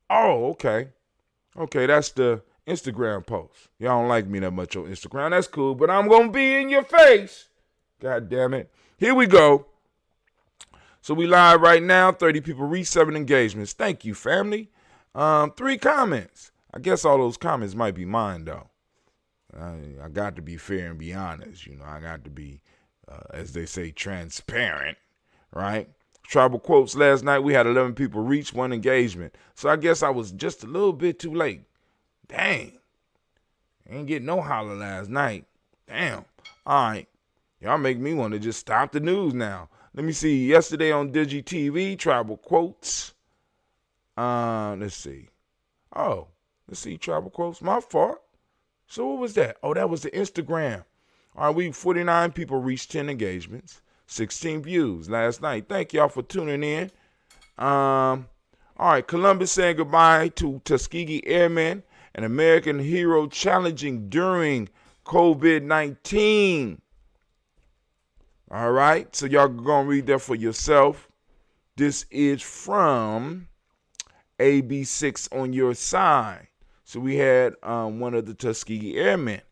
Oh, okay. Okay, that's the Instagram post. Y'all don't like me that much on Instagram. That's cool, but I'm going to be in your face. God damn it. Here we go. So we live right now. 30 people reach, 7 engagements. Thank you, family. 3 comments. I guess all those comments might be mine, though. I got to be fair and be honest. You know, I got to be, as they say, transparent, right? Tribal quotes last night. We had 11 people reach, 1 engagement. So I guess I was just a little bit too late. Dang. Ain't get no holler last night. Damn. All right. Y'all make me want to just stop the news now. Let me see. Yesterday on DigiTV, tribal quotes. Let's see. Oh, let's see. Tribal quotes. My fault. So what was that? Oh, that was the Instagram. All right, we 49 people reached 10 engagements, 16 views last night. Thank y'all for tuning in. All right, Columbus saying goodbye to Tuskegee Airmen, an American hero challenging during COVID-19. All right, so y'all gonna read that for yourself. This is from AB6 on your side. So we had one of the Tuskegee Airmen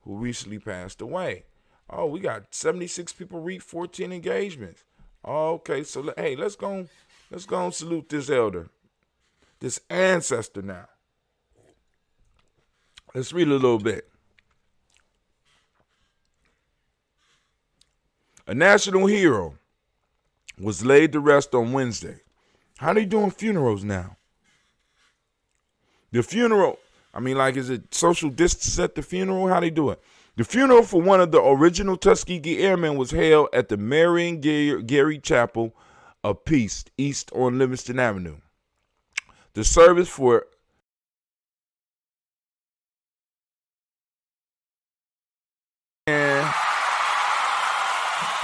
who recently passed away. Oh, we got 76 people read 14 engagements. Okay, so hey, let's go and salute this elder, this ancestor now. Let's read a little bit. A national hero was laid to rest on Wednesday. How they doing funerals now? The funeral, is it social distance at the funeral? How they do it? The funeral for one of the original Tuskegee Airmen was held at the Marion Gary Chapel of Peace, east on Livingston Avenue. The service for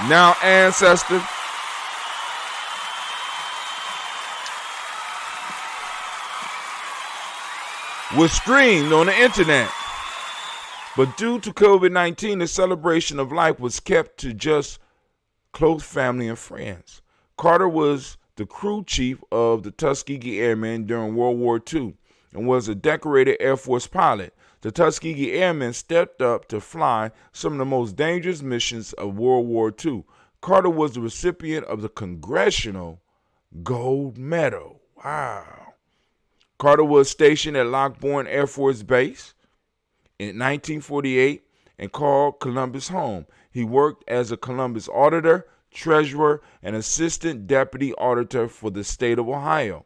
now ancestor was streamed on the internet. But due to COVID-19, the celebration of life was kept to just close family and friends. Carter was the crew chief of the Tuskegee Airmen during World War II and was a decorated Air Force pilot. The Tuskegee Airmen stepped up to fly some of the most dangerous missions of World War II. Carter was the recipient of the Congressional Gold Medal. Wow. Carter was stationed at Lockbourne Air Force Base in 1948 and called Columbus home. He worked as a Columbus auditor, treasurer, and assistant deputy auditor for the state of Ohio.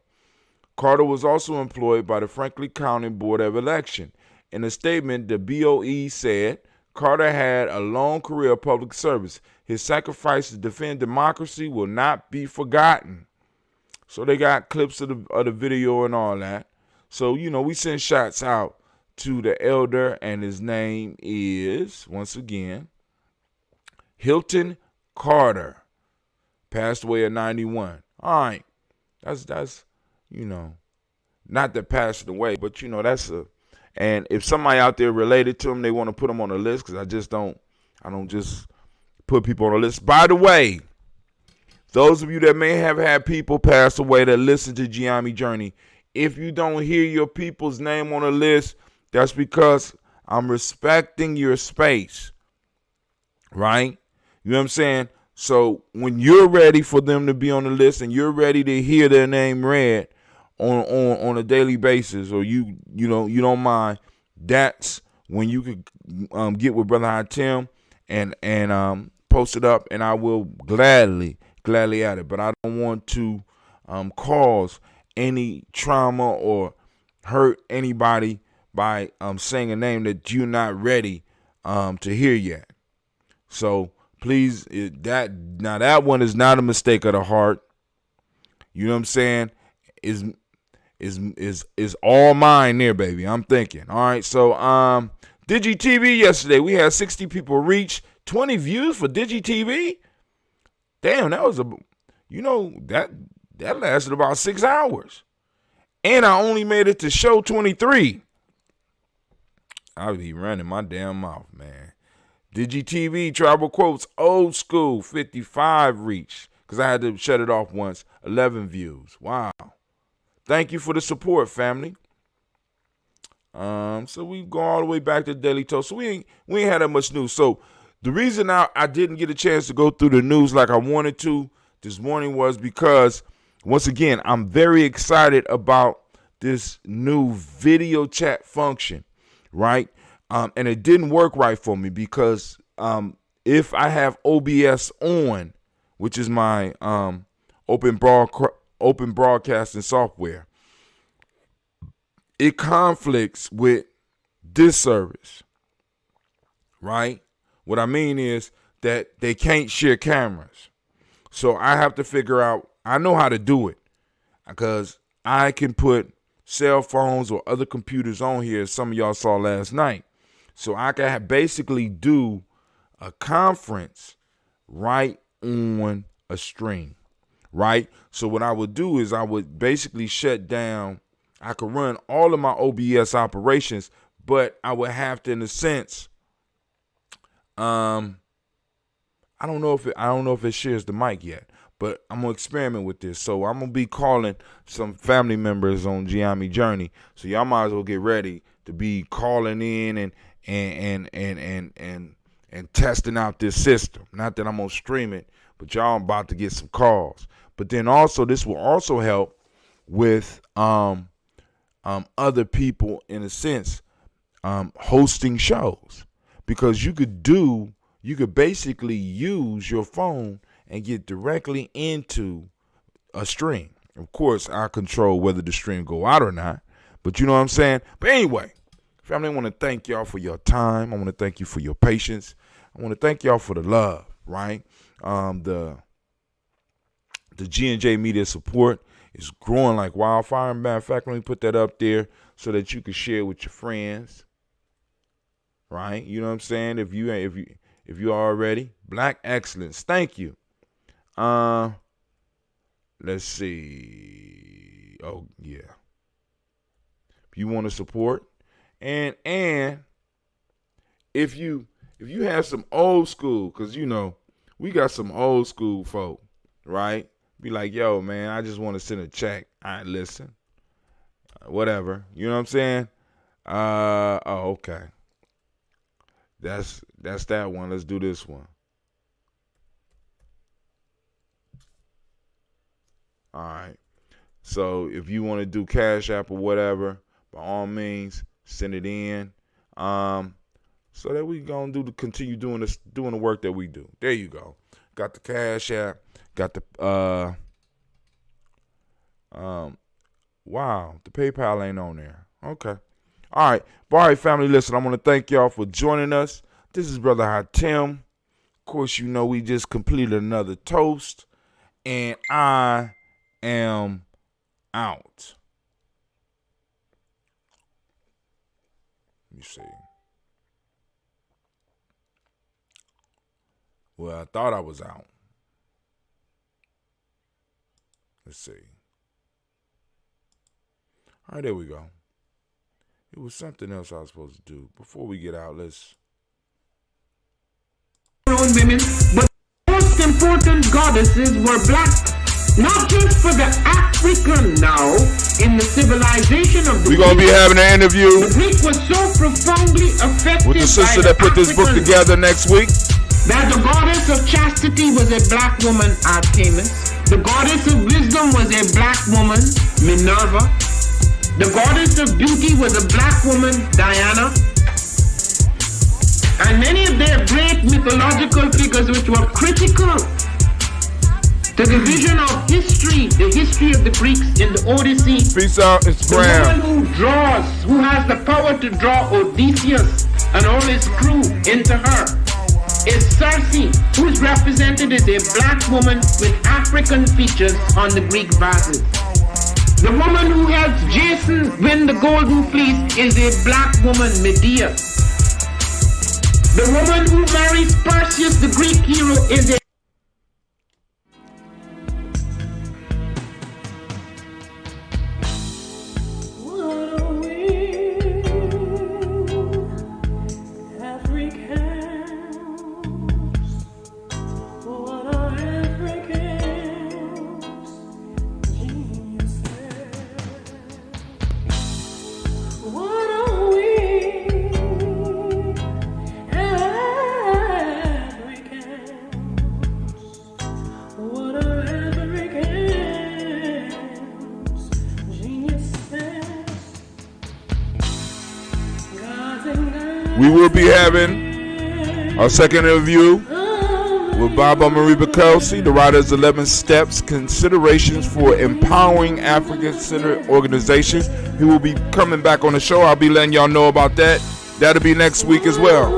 Carter was also employed by the Franklin County Board of Election. In a statement, the BOE said, Carter had a long career of public service. His sacrifice to defend democracy will not be forgotten. So they got clips of the video and all that. So, we send shots out to the elder, and his name is, once again, Hilton Carter. Passed away at 91. All right. That's not that passed away, but, that's a... And if somebody out there related to him, they want to put him on the list, because I don't just put people on the list. By the way, those of you that may have had people pass away that listen to Giammi Journey, if you don't hear your people's name on the list, that's because I'm respecting your space, right? You know what I'm saying? So when you're ready for them to be on the list and you're ready to hear their name read on a daily basis, or you don't mind, that's when you could get with Brother Hatim and post it up, and I will gladly add it. But I don't want to cause any trauma or hurt anybody by saying a name that you're not ready to hear yet. So please, that one is not a mistake of the heart. You know what I'm saying? Is all mine there, baby. I'm thinking. All right. So DigiTV yesterday, we had 60 people reach, 20 views for DigiTV. Damn, that was that lasted about 6 hours. And I only made it to show 23. I'll be running my damn mouth, man. DigiTV, Tribal Quotes, old school, 55 reach. Because I had to shut it off once. 11 views. Wow. Thank you for the support, family. So we go all the way back to Daily Toast. So we ain't had that much news. So the reason I didn't get a chance to go through the news like I wanted to this morning was because, once again, I'm very excited about this new video chat function, right? And it didn't work right for me because if I have OBS on, which is my open broadcasting software, it conflicts with this service, right? What I mean is that they can't share cameras. So I have to figure out, I know how to do it because I can put cell phones or other computers on here, as some of y'all saw last night. So I can basically do a conference right on a stream, right? So what I would do is I would basically shut down. I could run all of my OBS operations, but I would have to, in a sense, I don't know if it shares the mic yet, but I'm gonna experiment with this. So I'm gonna be calling some family members on Giami Journey. So y'all might as well get ready to be calling in and testing out this system. Not that I'm gonna stream it, but y'all about to get some calls. But then also this will also help with other people, in a sense, hosting shows, because you could basically use your phone and get directly into a stream. Of course, I control whether the stream go out or not, but you know what I'm saying? But anyway, family, I want to thank y'all for your time. I want to thank you for your patience. I want to thank y'all for the love, right? The G&J Media support is growing like wildfire. Matter of fact, let me put that up there so that you can share with your friends, right? You know what I'm saying? If you already Black Excellence, thank you. Let's see. Oh yeah. If you want to support, and if you have some old school, because you know we got some old school folk, right? Be like, yo, man, I just want to send a check. All right, listen. Whatever. You know what I'm saying? Okay. That's that one. Let's do this one. All right. So if you want to do Cash App or whatever, by all means, send it in. So that we gonna continue doing the work that we do. There you go. Got the Cash App. Got the wow, the PayPal ain't on there. Okay. All right, family, listen, I want to thank y'all for joining us. This is Brother Hatem. Of course, you know we just completed another toast, and I am out. Let me see. Well, I thought I was out. Let's see. All right, there we go. It was something else I was supposed to do. Before we get out, let's... Women, but most important goddesses were black. Not just for the African now, in the civilization of the We're going to be having an interview the Greek was so profoundly affected with the sister that put this book together next week. That the goddess of chastity was a black woman, Artemis. The goddess of wisdom was a black woman, Minerva. The goddess of beauty was a black woman, Diana. And many of their great mythological figures which were critical to the vision of history, the history of the Greeks in the Odyssey. Peace out, Instagram. The woman who has the power to draw Odysseus and all his crew into her is Circe, who is represented as a black woman with African features on the Greek vases. The woman who helps Jason win the Golden Fleece is a black woman, Medea. The woman who marries Perseus, the Greek hero, is a What a We will be having our second interview with Baba Marie Kelsey, the writer's 11 Steps, Considerations for Empowering African-Centered Organizations. He will be coming back on the show. I'll be letting y'all know about that. That'll be next week as well.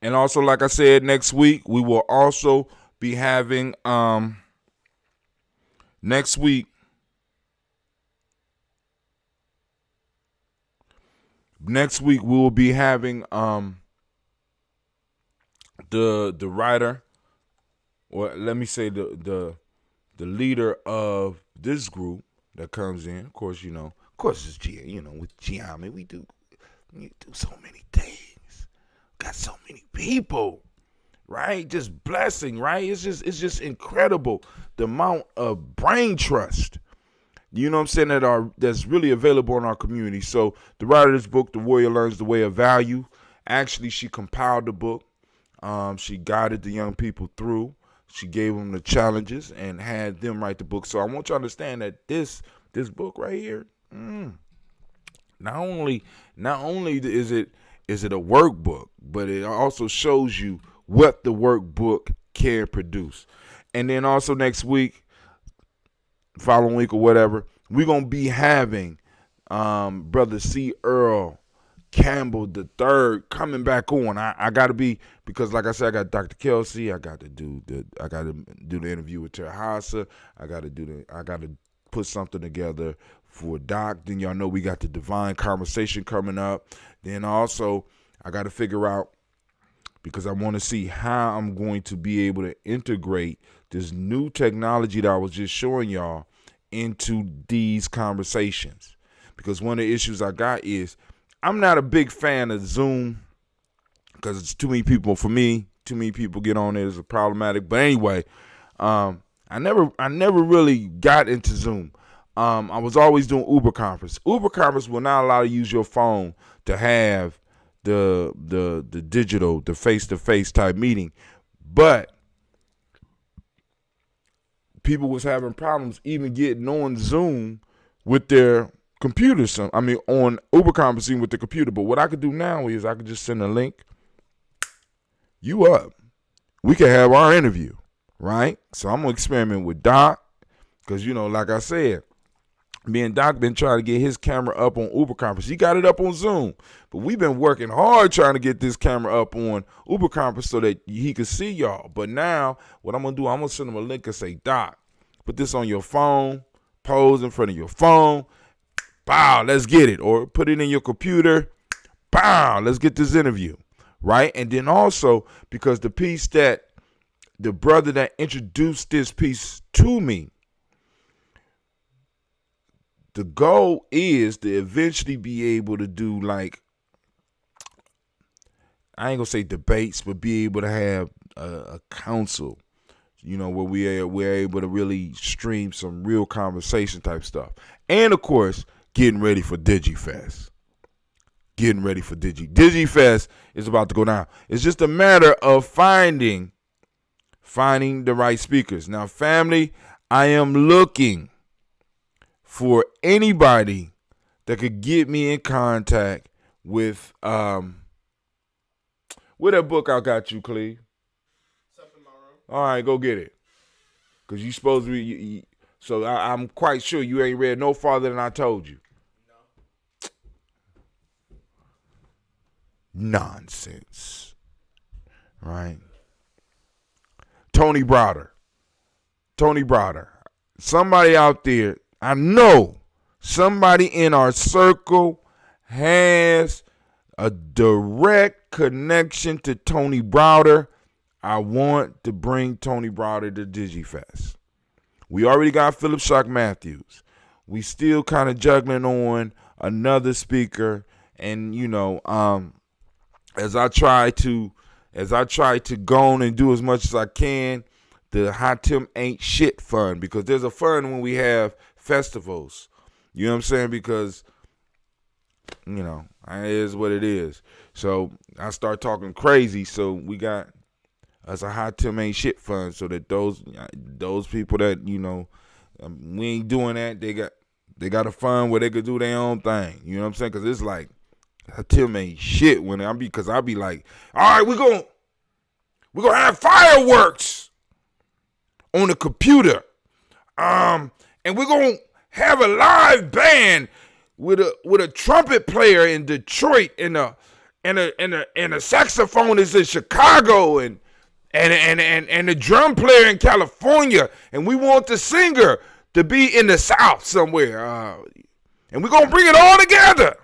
And also, like I said, next week, we will also be having, next week we will be having the writer, or let me say the leader of this group that comes in. Of course, it's with Gianni, we do so many things. Got so many people, right? Just blessing, right? It's just incredible the amount of brain trust, you know what I'm saying, that's really available in our community. So the writer of this book, The Warrior Learns the Way of Value, actually she compiled the book. She guided the young people through. She gave them the challenges and had them write the book. So I want you to understand that this book right here, not only is it a workbook, but it also shows you what the workbook can produce. And then also next week, following week or whatever, we're going to be having Brother C. Earl Campbell III coming back on. I got to be, because like I said, I got Dr. Kelsey. I got to do the interview with Terhasa. I got to put something together for Doc. Then y'all know we got the Divine Conversation coming up. Then also I got to figure out, because I want to see how I'm going to be able to integrate this new technology that I was just showing y'all into these conversations. Because one of the issues I got is I'm not a big fan of Zoom, because it's too many people for me. Too many people get on it. It's problematic. But anyway, I never really got into Zoom. I was always doing Uber Conference. Uber Conference will not allow you to use your phone to have the digital, the face-to-face type meeting. But people was having problems even getting on Zoom with their computers. On Uber Conferencing with the computer. But what I could do now is I could just send a link. You up. We can have our interview, right? So I'm going to experiment with Doc, because, like I said, me and Doc been trying to get his camera up on Uber Conference. He got it up on Zoom, but we've been working hard trying to get this camera up on Uber Conference so that he could see y'all. But now what I'm going to do, I'm going to send him a link and say, Doc, put this on your phone, pose in front of your phone, bow, let's get it. Or put it in your computer, bow, let's get this interview, right? And then also, because the piece that the brother that introduced this piece to me, the goal is to eventually be able to do, like, I ain't gonna say debates, but be able to have a council, where we're able to really stream some real conversation type stuff. And of course, getting ready for DigiFest. DigiFest is about to go down. It's just a matter of finding the right speakers. Now, family, I am looking for anybody that could get me in contact with where that book I got you, Cleve? All right, go get it. Because you supposed to be, so I'm quite sure you ain't read no farther than I told you. No. Nonsense. Right? Tony Browder. Somebody out there, I know somebody in our circle has a direct connection to Tony Browder. I want to bring Tony Browder to DigiFest. We already got Philip Shock Matthews. We still kind of juggling on another speaker, and as I try to go on and do as much as I can, the Hot Tim Ain't Shit Fund, because there's a fund when we have festivals. You know what I'm saying? Because it is what it is. So I start talking crazy. So we got us a Hot Tim Ain't Shit Fund, so that those people that we ain't doing that, They got a fund where they could do their own thing. You know what I'm saying? Because it's like, Tim ain't shit when I be, because I be like, all right, we're gonna have fireworks on the computer. And we're gonna have a live band with a trumpet player in Detroit and a saxophonist in Chicago and the drum player in California, and we want the singer to be in the South somewhere, and we're gonna bring it all together.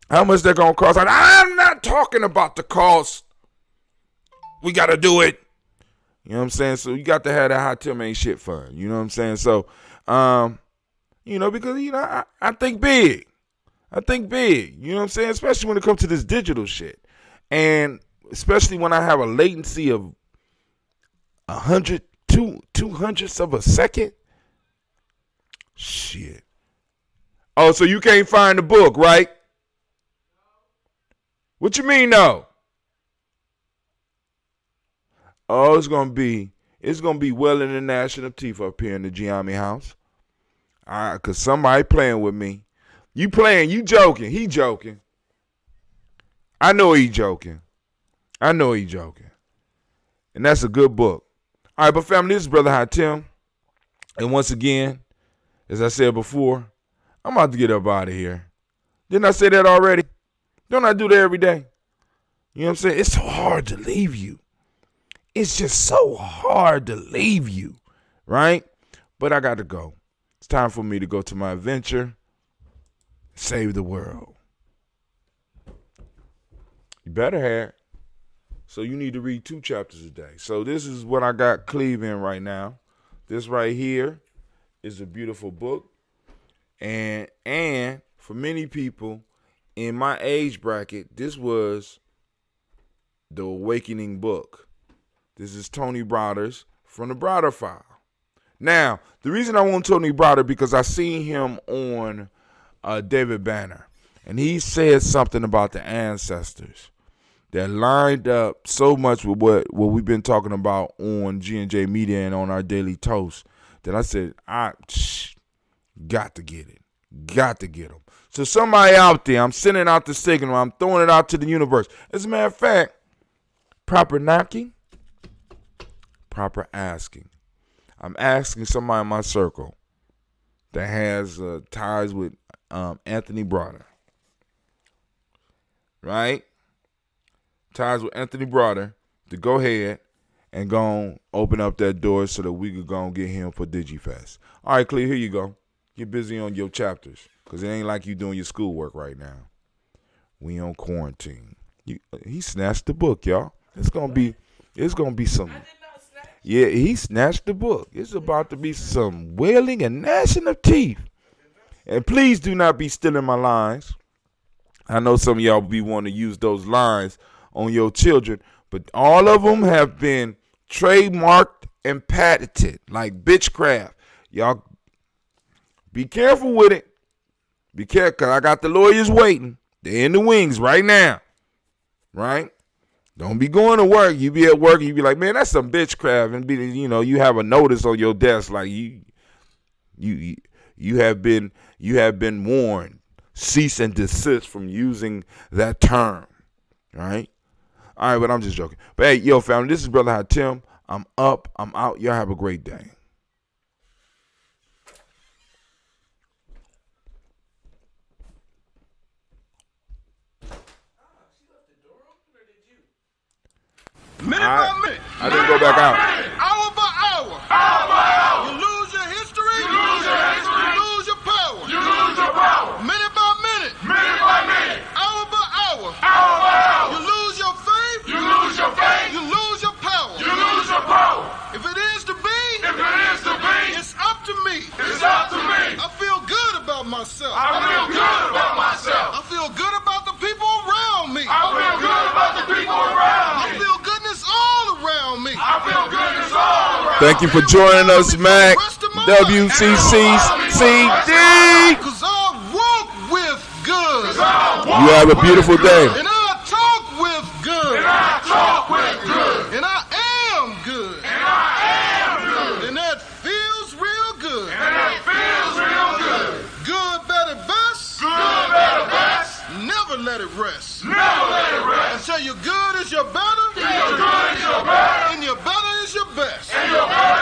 How much they're gonna cost? I'm not talking about the cost. We gotta do it. You know what I'm saying? So you got to have that Hot Tim Ain't Shit fund. You know what I'm saying? So, because I think big. I think big. You know what I'm saying? Especially when it comes to this digital shit, and especially when I have a latency of 2/200ths of a second. Shit. Oh, so you can't find the book, right? What you mean, no? Oh, it's gonna be well in the national teeth up here in the Giammi house. All right, cause somebody playing with me. You playing? You joking? He joking. I know he joking. And that's a good book. All right, but family, this is Brother Hot Tim. And once again, as I said before, I'm about to get up out of here. Didn't I say that already? Don't I do that every day? You know what I'm saying? It's so hard to leave you. It's just so hard to leave you, right? But I got to go. It's time for me to go to my adventure. Save the world. You better have. So you need to read 2 chapters a day. So this is what I got Cleve in right now. This right here is a beautiful book. And for many people in my age bracket, this was the awakening book. This is Tony Browder's from the Browder File. Now, the reason I want Tony Browder, because I seen him on David Banner. And he said something about the ancestors that lined up so much with what we've been talking about on G&J Media and on our Daily Toast that I said, got to get it. Got to get them. So somebody out there, I'm sending out the signal. I'm throwing it out to the universe. As a matter of fact, proper knocking, proper asking. I'm asking somebody in my circle that has ties with Anthony Browder. Right? Ties with Anthony Browder to go ahead and go and open up that door so that we could go and get him for DigiFest. All right, Cleve, here you go. Get busy on your chapters, because it ain't like you doing your schoolwork right now. We on quarantine. He snatched the book, y'all. It's gonna be some. Yeah, he snatched the book. It's about to be some wailing and gnashing of teeth. And please do not be stealing my lines. I know some of y'all be wanting to use those lines on your children, but all of them have been trademarked and patented, like Bitchcraft. Y'all be careful with it. Be careful, because I got the lawyers waiting. They're in the wings right now. Right? Don't be going to work. You be at work and you be like, man, that's some Bitchcraft. And you have a notice on your desk like you have been warned. Cease and desist from using that term. Right? All right, but I'm just joking. But hey, yo, family, this is Brother Hot Tim. I'm up. I'm out. Y'all have a great day. Minute by minute. I didn't go back out. Hour by hour. Hour by hour. You lose your history. You lose your history. You lose your power. You lose your power. Minute by minute. Minute by minute. Hour by hour. Hour by hour. You lose your faith. You lose your faith. You lose your power. You lose your power. If it is to be, If it is to be, it's up to me. it's up to me. I feel good about myself. I feel good about myself. I feel good about the people around me. I feel good about the people around I me. feel goodness all around me. I feel goodness all around. Thank you for joining us, Mac. WCCCD. Cause I walk with good. You have a beautiful day. And I talk with good. And I talk with good. And I am good. And I am good. And that feels real good. And it feels real it rest. Never let it rest. And say your good is your better. Your good is your better. And your better is your best. And your better